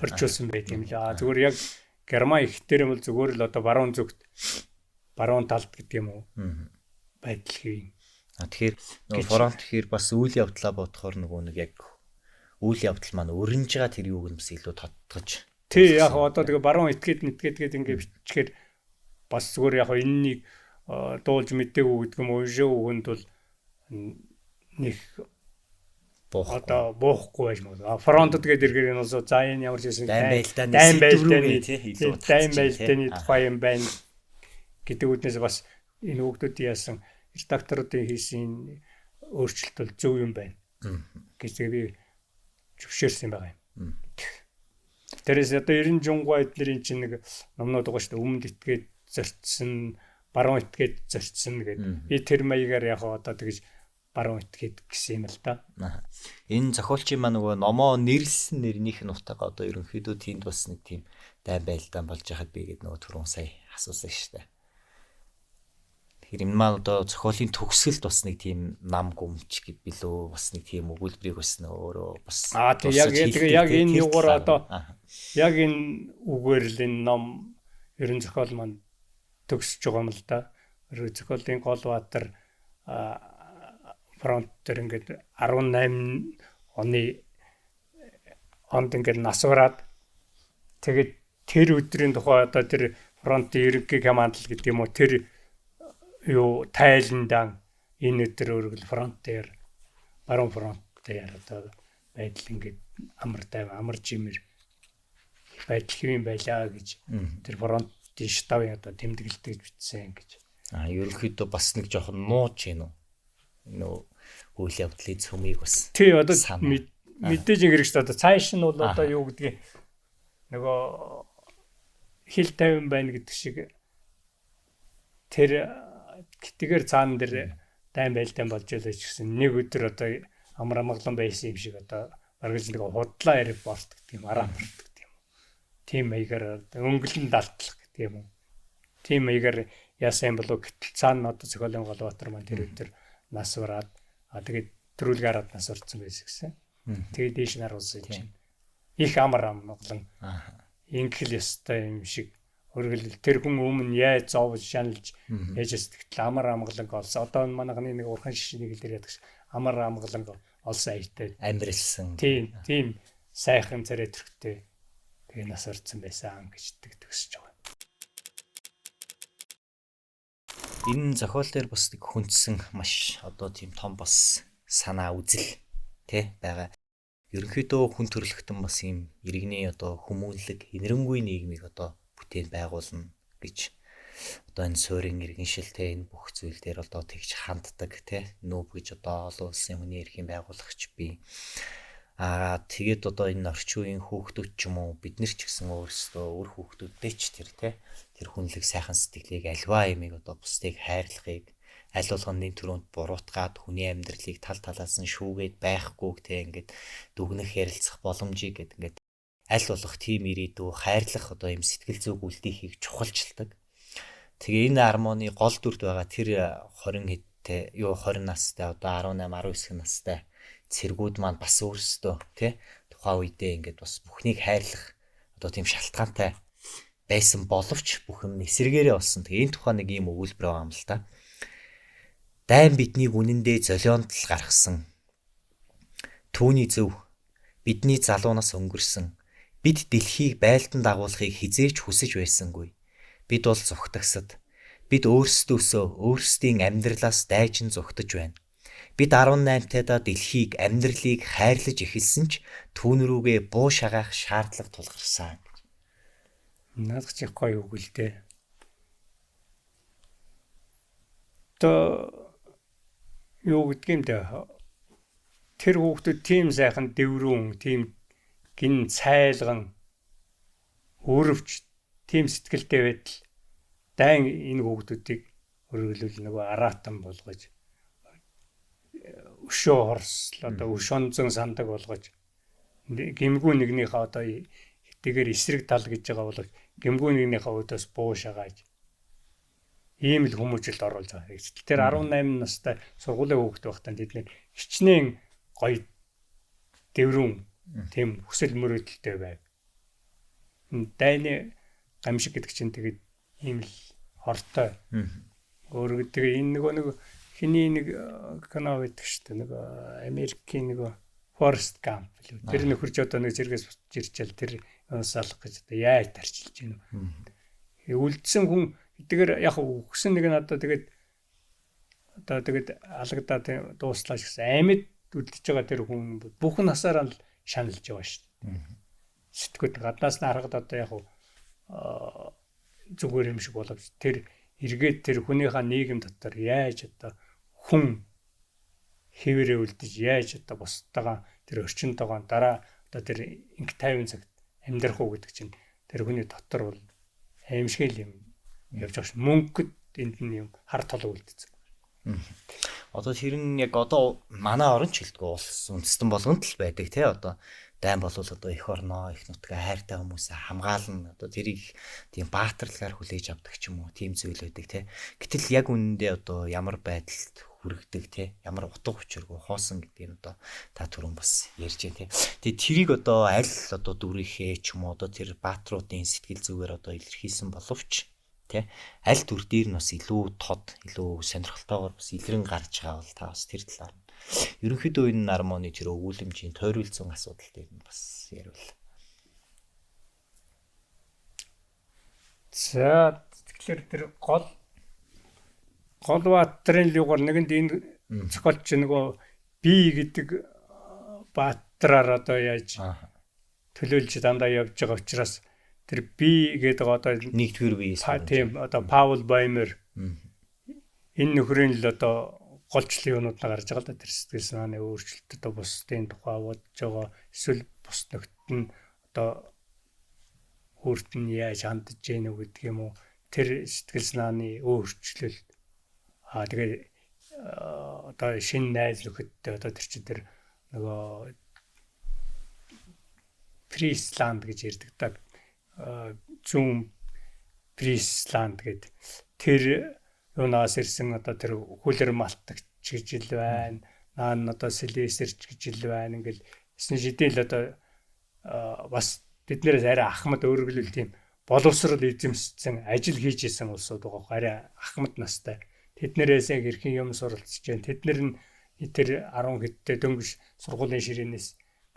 орчуулсан байт юм л. Зүгээр яг Герман их дээр юм бол зүгээр л одоо баруун зүгт баруун талд гэдэг юм уу байдал хэвэн. Тэгэхээр нөгөө фронт гэхээр бас үйл явдлаа бодохоор нөгөө нэг яг үйл явдал маань өрнж байгаа тэр юуг нь бас илүү тодтогч. Тий яг одоо тэгээ баруун этгээд ингэ бичгээр бас зүгээр яг энэнийг дуулж мэдээгүй гэдэг юм уншаагүй хүнд бол нэг одоо буухгүй байж магадгүй. Фронтод гээд иргээр нь also за энэ ямар ч байсан дайн байлдааны тухай юм байна гэдэг үднээс бас энэ хүүхдүүдийн яасан редакторуудын хийсэн өөрчлөлт бол зөв юм байна гэж би зөвшөөрсөн байгаа юм. Тэрээс одоо 90 жунгой эднэрийн чинь нэг номнууд байгаа шүү дээ. Өмнөд итгээд зорчсон, баруун итгээд зорчсон гэдэг. Би тэр маягаар яг одоо тэгж баруун итгээд гэсэн юм л да. Энэ зохиолчийн маань нөгөө номоо нэрлсэн нэрнийх нь утга одоо ерөнхийдөө тэнд бас нэг тийм дайн байлдаан болж байхад би гээд нөгөө түрүүн сая асуусан шүү дээ. Тэгэхээр энэ маань одоо зохиолын төгсгөлд бас нэг тийм нам гүмч гэв билүү бас нэг тийм өгүүлбэрийг бас өөрөө бас яг энэ юугаар одоо яг энэ үгээр л энэ ном ерөн зохиол маань төгсөж байгаа юм л да. Зохиолын гол баатар фронт дээр ингээд 18 онд ингээд насвараад тэгээд тэр өдрийн тухай одоо тэр фронтын ерөнхий командл гэдэг юм уу тэр юу тайландан энэ өдөр өөрөөр фронт дээр баруун фронт дээр одоо байдал ингээд амар жимэр байдал хэвэн байлаа гэж тэр фронтын штабын одоо тэмдэглэлтэй бичсэн гэж. Ерөнхийдөө бас нэг жоохон нууж гин үү. Нөө үйл явдлын цөмийг бас. Тий одоо мэдээж ингэрэг шүү дээ. Одоо цааш нь бол одоо юу гэдгийг нөгөө хил тавин байна гэдэг шиг тэр тэтгэр цаана дээр дайн байлдаан болж байлаа ч гэсэн нэг өдөр одоо амар амгалан байсан юм шиг одоо бараг л нэг худлаа яриг болт гэдэг юм араа болт гэдэг юм. Тим маягаар өнгөлн далтлах гэдэг юм уу. Тим маягаар яасан болов гэтэл цаана одоо зохиолын гол баатар маань тэр өдөр нас бараад тэгээд төрүүлгээ хараад нас орсон байсан гэсэн. Тэгээд дээш нь харуулсан чинь их амар амгалан ингэл ёстой юм шиг Өргөл тэр хүн өмнө яаж зовж шаналж яаж сэтгэл амар амгаланг олсон. Одоо манайхны нэг урхан шишнийг л яриад гэж амар амгаланг олсон аятай амьдралсан. Тийм сайхан царай төрхтэй тэгээ нас орсон байсан гэж төгсөж байгаа. Энэ зохиол дээр бас нэг хүндсэн маш одоо тийм том бас санаа үзэл тий байгаа. Ерөнхийдөө хүн төрөлхтөн бас ийм иргэний одоо хүмүүнлэг инэрэнгүй нийгмийг одоо бүтээн байгуулна гэж одоо энэ суурин иргэншил те энэ бүх зүйл дээр одоо тэгж ханддаг те нүүб гэж одоо олон улсын хүний эрхийн байгуулагч би тэгээд одоо энэ орчин үеийн хүүхдүүд ч юм уу бид нар ч гэсэн өөрсдөө өөр хүүхдүүдтэй ч тэр хүнлэг сайхан сэтгэлийг альва ямиг одоо бусдыг хайрлахыг аль болгоны төрөнд буруутгаад хүний амьдралыг тал талаас нь шүүгээд байхгүй те ингээд дүгнэх ярилцах боломжийг ингээд аль болох тийм ирээдүй хайрлах одоо юм сэтгэл зүг үлдэхийг чухалчилдаг. Тэгээ энэ армоны гол дүрд байгаа тэр 20 настай одоо 18 19 настай цэргүүд маань бас өөрсдөө тий тухайн үедээ ингээд бас бүхнийг хайрлах одоо тийм шалтгаантай байсан боловч бүх юм эсэргээрээ болсон. Тэгээ энэ тухайн нэг юм өгүүлбэр байгаа юм л та. Дайн биднийг үнэндээ золионтол гаргасан. Түүний зөв бидний залуунаас өнгөрсөн. Бид дэлхийг байлдан дагуулахыг хизээч хүсэж байсангүй. Бид бол зүгтгсад. Бид өөрсдөөсөө өөрсдийн амьдралаас дайчин зүгтэж байна. Бид 18-тайдаа дэлхийг амьдралыг хайрлаж эхэлсэн ч түүн рүүгээ буу шагаах шаардлага тулгарсан. Надад ч их гоё үг л дээ. То юу гэдэг юм дээ. Тэр хүүхдүүд тийм сайхан дэврүүн, тийм гин цайлган өөрөвч тийм сэтгэлтэй байтал дайн энэ хүүхдүүдийг өргөлөл нөгөө аратан болгож өшөө хорсл одоо өшөнзөн сандаг болгож гимгүү нэгнийхээ одоо хэдийгээр эсрэг тал гэж байгаа бол гимгүү нэгнийхээ өдөөс буу шагааж ийм л хүмүүжлд оруулж байгаа. Тэр 18 настай сургуулийн хүүхэд байхдаа тэд хичнээн гоё дэврүүн тийм хүсэл мөрөөдөлтэй байв. Дайны гамшиг гэдэг чинь тэгээд ийм л хортой. Өөрөө тэгээ энэ нэг хиний нэг кино байдаг шүү дээ. Нэг Америкийн нэг Forrest Gump л. Тэр нөхөрч одоо нэг зэрэгээс жирчэл тэр салах гэж одоо яаж тарчилж байна. Үлдсэн хүн тэгэхээр яг өгсөн нэг нь одоо тэгээд алагдаад дууслаа гэсэн амьд үлдчихэж байгаа тэр хүн бүх насаараа л шаналж байгаа шүү дээ. Сэтгүүд гаднаас нь харахад одоо яг зүгээр юм шиг боловч тэр эргээд тэр хүнийхээ нийгэм дотор яаж одоо хүн хэвээрээ үлдэж яаж одоо бусдаагаа тэр орчинтойгоо дараа одоо тэр инг 50 цагт амьдрах уу гэдэг чинь тэр хүний дотор бол аимшигэл юм явж байгаа ш. Мөнгөд энд нь юм хар тол үлдсэн. Одоо тэр нь яг одоо манай орон ч хэлдэг улс үндэстэн болгонд л байдаг тий одоо дайн болвол одоо эх орноо их нутгаа хайртай хүмүүсээ хамгаална одоо тэрийг тийм баатарлагаар хүлээж авдаг ч юм уу тийм зүйл байдаг тий. Гэтэл яг үнэндээ одоо ямар байдалд хүрэгдэг тий ямар утга учиргүй хоосон гэдгийг одоо та түрүүн бас ярьж байна тий. Тэгээ тэрийг одоо аль одоо дүрийнхээ ч юм уу одоо тэр баатруудын сэтгэл зүгээр одоо илэрхийлсэн боловч тий аль төр дээр нь бас илүү тод илүү сонирхолтойгоор бас илрэн гарч байгаа бол та бас тэр талаар ерөнхийдөө энэ нармоны тэр өгүүлэмжийн тойролцсон асуудал дээр нь бас ярил. За тэгэхээр тэр гол баатрын лугаар нэгэнд энэ зохиолч нөгөө би гэдэг баатраар одоо яаж төлөөлж дандаа явж байгаа учраас тэр би гэдэг одоо нэгдүгээр бие тийм одоо Паул Баймер энэ нөхрийн л одоо голчлын юмуд гарч байгаа да тэр сэтгэл санааны өөрчлөлт одоо бусдын тухай бодож байгаа эсвэл бус нөхд нь одоо өөрт нь яаж хандж гэнэ гэдэг юм уу тэр сэтгэл санааны өөрчлөлт тэгээ одоо шинэ найз нөхөдтэй одоо тэр чинь тэр нөгөө Фрисланд гэж ярьдаг та зүүн Фрисланд гэдэг тэр юунаас ирсэн одоо тэр хүлэр малтагч гэж ил байна. Наан одоо Силесерч гэж ил байна. Ингээл шидэл одоо бас тэднээс арай ахмад өөрөглөл тийм боловсрол эзэмссэн ажил хийж исэн улсууд байгаа. Арай ахмад настай. Тэднэрээс яг хэрхэн юм суралцж जैन. Тэднэр нь тэр 10 хэдтэй дөнгөж сургуулийн ширээнээс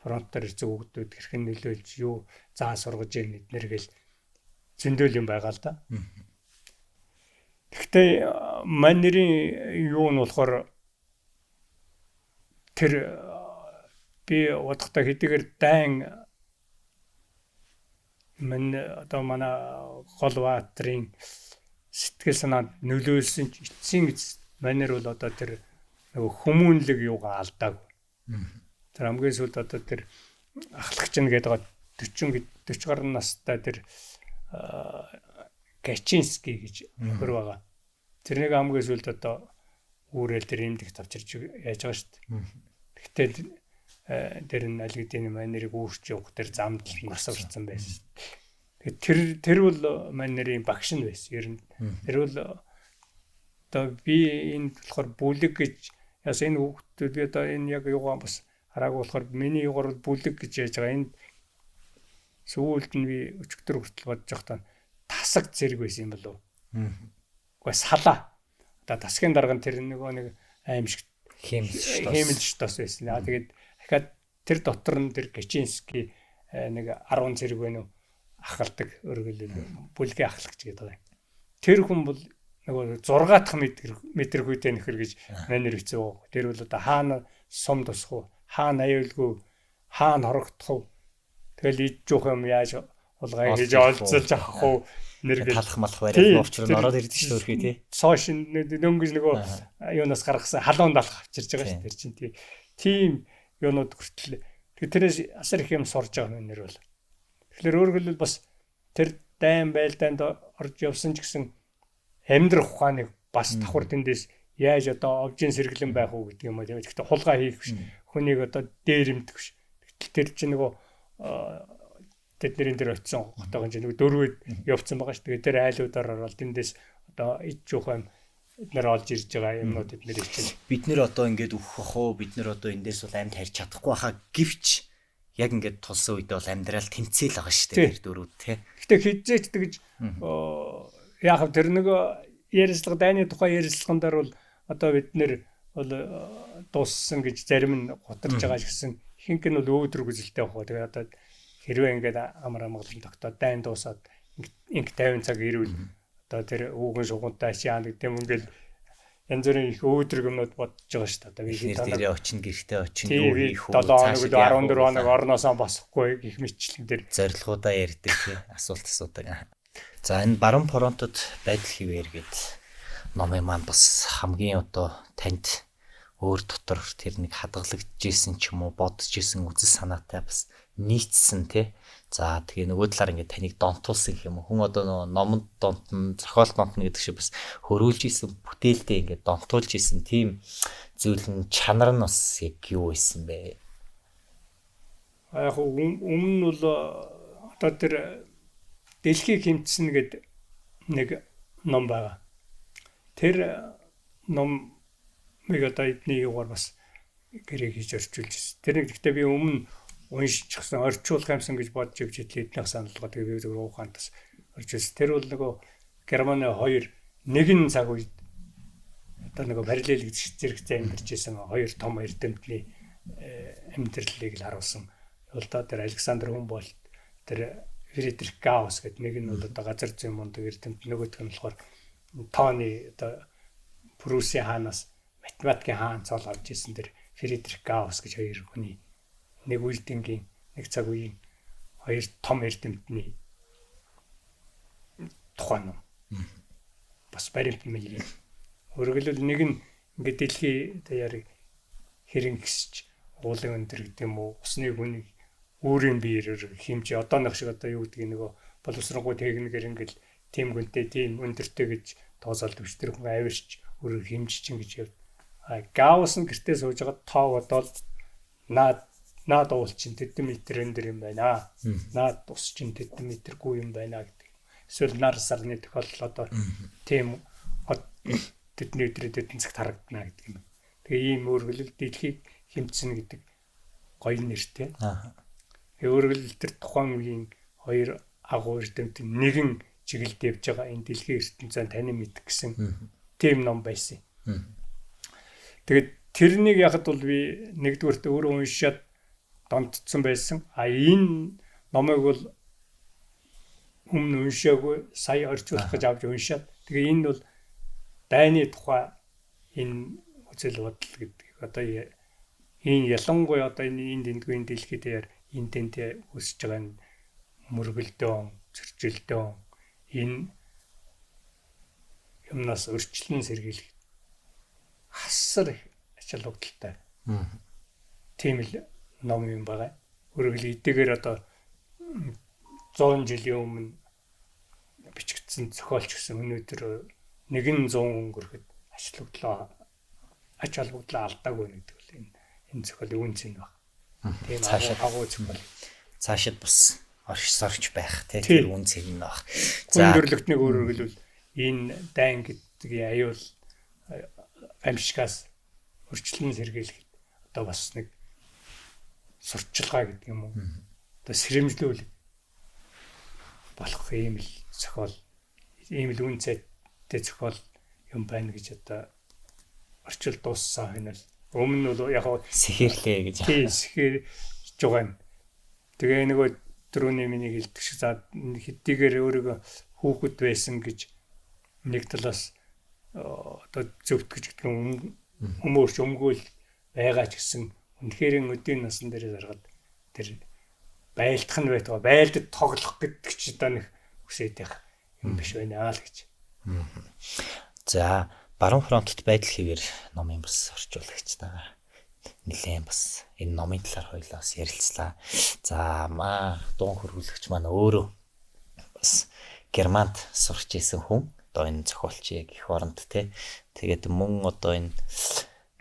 фронтоор зөвгдүүд хэрхэн нөлөөлж юу заа сургаж जैन эднэр гэл зөндөл юм байгаа л да. Гэхдээ манерийн юу нь болохоор тэр би удахтаа хэдийгээр дайн одоо манай гол баатрын сэтгэл санаанд нөлөөлсөн ч эцсийн манер бол одоо тэр нөгөө хүмүүнлэг юугаа алдаагүй. Тэр хамгийн сүүлд одоо тэр ахлагч нь гэдэг 40 гаруй настай тэр Качинский гэж нөхөр байгаа. Тэрнийг хамгийн сүүлд одоо үүрэл тэр имдэг тавчирч яаж байгаа шүү дээ. Гэхдээ тэр нь аль хэдийн манерыг үүрч явах тэр замд нас орсон байсан. Тэр бол манерийн багш нь байсан. Ер нь тэр бол одоо би энэ болохоор бүлэг гэж яс энэ хүүхдүүд би одоо энэ яг юугаа бас хараагүй болохоор миний юугаар бол бүлэг гэж яаж байгаа. Энд сүүлд нь би өчигдөр хүртэл бодож байхдаа тасаг зэрэг байсан юм болов. Уггүй салаа. Одоо тасгийн дарга тэр нөгөө нэг аимшиг хэмэлж тос байсан. Тэгээд дахиад тэр дотор нь тэр Качинский нэг 10 зэрэг байна уу ахалдаг өргөлөл бүлгийн ахлагч гэдэг байгаа. Тэр хүн бол нөгөө 6 дахь метр хүйтэй нөхөр гэж манер хэцүү байгаа. Тэр бол одоо хаана сум тусах уу, хаана аюулгүй, хаана хорогдох уу. Тэгэл иж жоох юм яаж улгай гэж олцолж авах уу нэргэл талах малах барай уучрал нь ороод ирдэ шүү дээ тий. Сошин дөнгөж нөгөө юунаас гаргасан халуун далах авчирж байгаа шүү. Тэр чинь тийм юунууд хүртэл тэрээс асар их юм сурж байгаа нэр бол. Тэгэхээр өөрөөр бас тэр дайн байлдаанд орж явсан ч гэсэн амьдрах ухааныг бас давхар тэндээс яаж одоо овжийн сэргэлэн байх уу гэдэг юм уу. Тэгэхдээ хулгай хийх биш. Хүнийг одоо дээрэмдэх биш. Тэр чинь нөгөө тэднэрийн дээр очисон хотойгон чинь нөгөө дөрвөд явцсан байгаа шүү. Тэгээд тэр айлуудаар ороод тэндээс одоо иж жоох юм эднэр олж ирж байгаа юмнууд эднэр чинь бид нэр одоо ингээд өөхөх үү бид нэр одоо эндээс бол амьд харьж чадахгүй хаа гэвч яг ингээд тулсан үедээ бол амьдрал тэмцээл байгаа шүү дээ тэр дөрүүд тий. Гэтэ хизээч тэгж яг тэр нөгөө ярилцлага дайны тухай ярилцлагандар бол одоо бид нэр бол дууссан гэж зарим нь готарж байгаа ч гэсэн ихэнх нь бол өөдрөг үзэлтэй байгаа. Тэгээд одоо хэрвээ ингээд амар амгалан тогтоод дайн дуусаад инг 50 цаг ирвэл одоо тэр өвгөн шугамтай шаан гэдэг юм ингээд янз бүрийн их өөдрөг юмнууд бодож байгаа шүү дээ. Одоо би эхнэр дээрээ очино, гэртээ очино, юу юу хийх үү? 7 хоног 14 хоног орноосоо босохгүй их мэтлэг дээр зорилгоудаа ярьдаг тий. Асуулт асуудаг. За энэ баруун фронтод байдал хിവэр гээд номын маань бас хамгийн одоо танд өөр дотор тэр нэг хадгалагдчихсэн ч юм уу бодож исэн үзэл санаатай бас нийцсэн тий. За тэгээ нөгөө талаар ингээд таныг донтуулсан гэх юм уу. Хүн одоо нөгөө номонд донтно, зохиол донтно гэдэг шиг бас хөрүүлж исэн бүтээлдээ ингээд донтуулж исэн тийм зүйл нь чанар нь бас яг юу байсан бэ? Яг өмнө нь бол одоо тэр Дэлхийг хэмтсэн гэдэг нэг ном байгаа. Тэр номыг одоо эдний юугаар бас гэрээ хийж орчуулж ирсэн. Тэр нэг гэхдээ би өмнө уншчихсан, орчуулах юмсан гэж бодож явж итэл эднийх саналгаа тэгээ би зөв ухаантас орчуулсан. Тэр бол нөгөө Германы 2 нэгэн цаг үед одоо нөгөө параллелэгдэж зэрэгцээ амьдарч исэн 2 том эрдэмтний амьдралыг л харуулсан. Явуулдаа тэр Александр Humboldt, тэр Фридрих Гаусс гэдэг нэг нь бол одоо газар зүйн мундаг эрдэмт, нөгөөх нь болохоор тооны одоо Прусийн хаанаас математикийн хаан цол авч ирсэн тэр Фридрих Гаусс гэж 2 хүний нэг үйлдэнгийн нэг цаг үеийн 2 том эрдэмтний тухайн ном. Бас баримт мэлий. Өөрөглөл нэг нь ингээд дэлхий даяарыг хэрэнгисч уулын өндөр гэдэг юм уу усны хүнийг өөрийн биеэр хэмжээ одооных шиг одоо юу гэдгийг нөгөө боловсронгуй техникээр ингээд тийм гүнтэй тийм өндөртэй гэж тооцоолд биш тэр хүн авирч өөрөөр хэмжиж ингэж яв. Гаусс нь гэртээ сууж байгаа тоо бодоод наад уулчин тэдэн метр энэ юм байна. Наад ус чин тэдэн метргүй юм байна гэдэг. Эсвэл нар сарны тохиолдол одоо тийм тэдний өдрөд тэдэн цагт харагдана гэдэг юм. Тэгээ ийм өөргөлөл дэлхийг хэмтсэн гэдэг гоё нэртэй. Өөргөл тэр тухайн үеийн 2 агуу эрдэмтэн нэгэн чиглэлд явж байгаа энэ дэлхийн ертөнцийн таны мэдэх гэсэн тийм ном байсан. Тэгээд тэрнийг яхад бол би нэгдүгээрт өөрөө уншаад донтцсон байсан. Энэ номыг бол өмнө уншаагүй сая орчуулах гэж авч уншаад тэгээ энэ бол дайны тухай энэ үзэл бодол гэдэг одоо энэ ялангуяа одоо энэ дэндгүй дэлхийд дээр энэ тэнтэй өсөж байгаа энэ мөргөлдөөн, зөрчилдөөн энэ юмнаас өрчлөн сэргийлэх хасар ачаал бүгдэлтэй. Тийм л ном юм байгаа. Өөрөглөө эдгээр одоо 100 жилийн өмнө бичигдсэн зохиолч гэсэн өнөөдөр 100 өнгөрөхөд ачаал бүгдлээ алдаагүй гэдэг бол энэ зохиолын үнц нь баг. Тийм агуу зохиол. Цаашид бас оршсорч байх тэр үнц нь баг. За өндөрлөгтнийг өөрөглөл энэ дайн гэдэг аюул амшигаас өрчлөн сэргийлэх одоо бас нэг сурчилгаа гэдэг юм уу. Одоо сэрэмжлүүл болох ийм л зохиол, ийм л үнцэтэй зохиол юм байна гэж одоо орчил дууссан хийнэ. Өмнө нь бол яг сэхэрлээ гэж. Тийм сэхэрж байгаа юм. Тэгээ нөгөө түрүүний миний хэлдэг шиг за хэдийгээр өөрийгөө хүүхэд байсан гэж нэг талаас одоо зөвтгөж гэдэг юм өмөрч өмгөөл байгаа ч гэсэн үнэхээр өдийн насан дээр заргаад тэр байлдах нь байтугай байлдад тоглох гэдэг ч одоо нэг үсээд байх юм биш байна л гэж. За баруун фронтод байдал хിവэр номын бас орчуулагч таа. Нилээн бас энэ номын талаар хоёлоос ярилцлаа. За дуун хөрвүүлэгч маань өөрөө бас Германд сурч исэн хүн. Одоо энэ зохиолчийг их оронд тэгээд мөн одоо энэ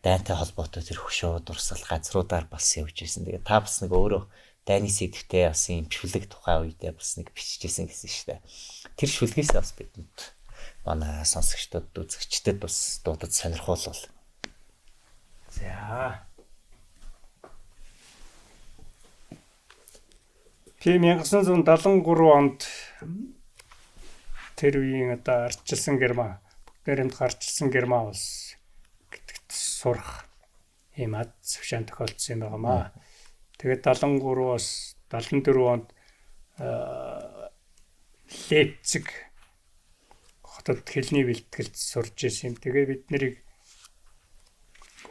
дайнтай холбоотой тэр хөшөө дурсал газруудаар бас явж исэн. Тэгээд та бас нэг өөрөө дайны сэдвтэй бас юм шүлэг тухай үедээ бас нэг бичижсэн гэсэн шүү дээ. Тэр шүлгээс бас бидэнд манай сонсогчдод үзэгчдэд бас дуудаж сонирхолвол. За. Тийм 1973 онд тэр үеийн одоо арчилсан Герман, бүгдээрээ гарчилсан Герман улс гэдэгт сурах ийм ад зөвшөөрөл тохиолдсон юм байнамаа. Тэгээд 73-аас 74 онд Лейпциг хотод хэлний бэлтгэлд сурж ирсэн юм. Тэгээ бид нарыг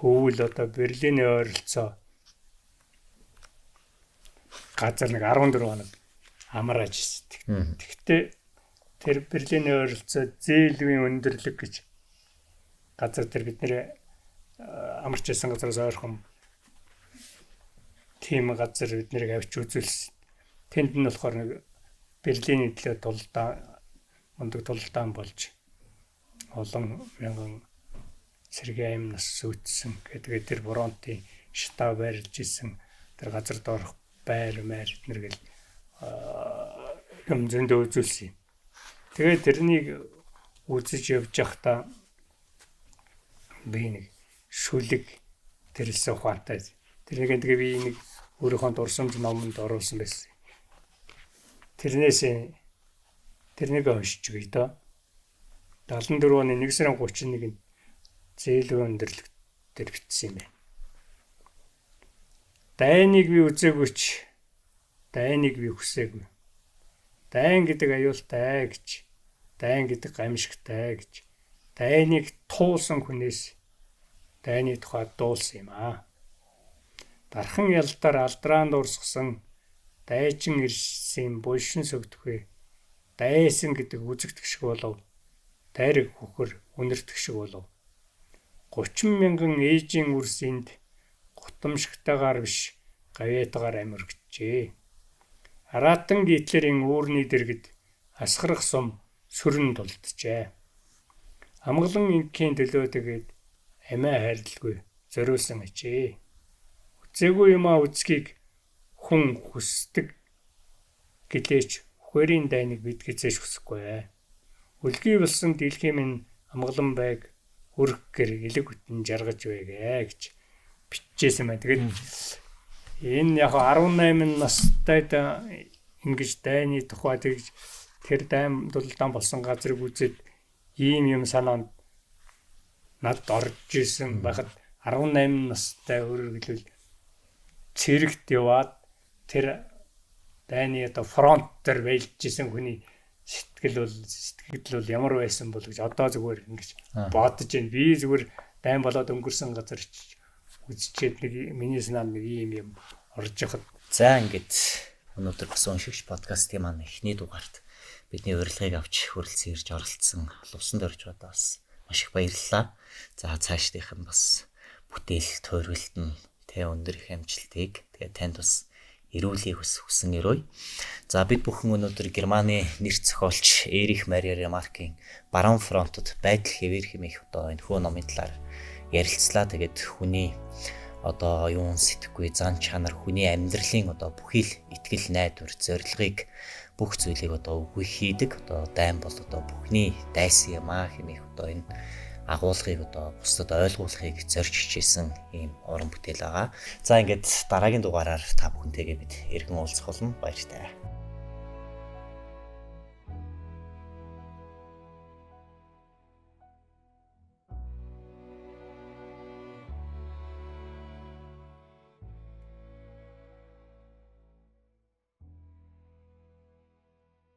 өвөл одоо Берлийн ойролцоо газар нэг 14 хоног амрааж ирсэн. Тэгтээ тэр Берлийн ойролцоо зээлвийн өндөрлөг гэж газар тэр бидний амарч байсан газараас ойрхон тийм газар биднийг авч үзүүлсэн. Тэнд нь болохоор нэг Берлийн төлөө мундаг тулдаан болж олон мянган сэргэм нас сүйдсэн гэдэг тэр Буронтын штаб байрлаж исэн тэр газар доорх байр эднэр гэл юм зөндөө үзүүлсэн. Тэгээд тэрнийг үзэж явж байхдаа би нэг шүлэг тэрэлсэн ухаантай. Тэрнийг тэгээ би нэг өөрийнхөө дурсамж номонд оруулсан байсан. Тэрнийг уншиж өгье доо. 74 оны 1 сарын 31-нд зээлвэн өндөрлөг дээр бичсэн юм байна. Дайныг би үзээгүй ч дайныг би хүсээгүй. Дайн гэдэг аюултай гэж, дайн гэдэг гамшигтай гэж, дайныг туулсан хүнээс дайны тухай дуулсан юм аа. Дархан ялдаар алдраанд урсгасан дайчин ирсэн булшин сөгдөхөө. Дайсан гэдэг үзэгдэх шиг болов. Дайраг хөхөр үнэртэх шиг болов. 30 мянган ээжийн үрсэнд гутамшигтайгаар биш гавьяатгаар амиргчээ. Аратан гитлерийн үүрний дэргэд асгарах сум сүрэн тулджээ. Амгалан инкийн төлөө тэгээд амиа хайрлгүй зориулсан ачээ. Үзээгүй юмаа үзхийг хүн хүсдэг гэлээч хөрийн дайныг бид хизээж хүсэхгүй. Үлгий болсон дэлхийн минь амгалан байг өрх гэр элэг хүтэн жаргаж байгээ гэж бичижсэн байна. Тэгээд энэ яг 18 настай ингэж дайны тухай тэгж тэр дайм дулдаан болсон газрыг үзээд ийм юм санаанд над орж исэн байхад 18 настай өөрөөр цэрэгт яваад тэр дайны одоо фронт дээр байлж исэн хүний сэтгэл бол ямар байсан бол гэж одоо зүгээр ингэж бодож байна. Би зүгээр дайм болоод өнгөрсөн газар үзчихэд нэг миний санаанд нэг юм орж яхад. За ингээд өнөөдөр бас уншигч подкастын маань эхний дугаарт бидний урилгыг авч хүрэлцэн ирж оролцсон Лувсан дөрж одоо бас маш их баярлалаа. За цаашдынх нь бас бүтээл тойролт нь өндөр их амжилтыг тэгээ танд бас эрүүлгийг хүсэн өрөөе. За бид бүхэн өнөөдөр Германы нэр зохиолч Эрих Мария Ремаркийн Баруун фронтод байдал хэвээр хэмээх одоо энэ хүү номын талаар ярилцлаа. Тэгээд хүний одоо юун сэтгэхгүй зан чанар, хүний амьдралын одоо бүхий л итгэл найдвар, зорилгыг бүх зүйлийг одоо үгүй хийдэг. Одоо дайн бол одоо бүхний дайсан юм аа хэмээх одоо энэ агуулгыг одоо бусдад ойлгуулахыг зорж хичээсэн ийм уран бүтээл байгаа. За ингээд дараагийн дугаараар та бүхэнтэйгээ бид эргэн уулзах болно. Баяртай.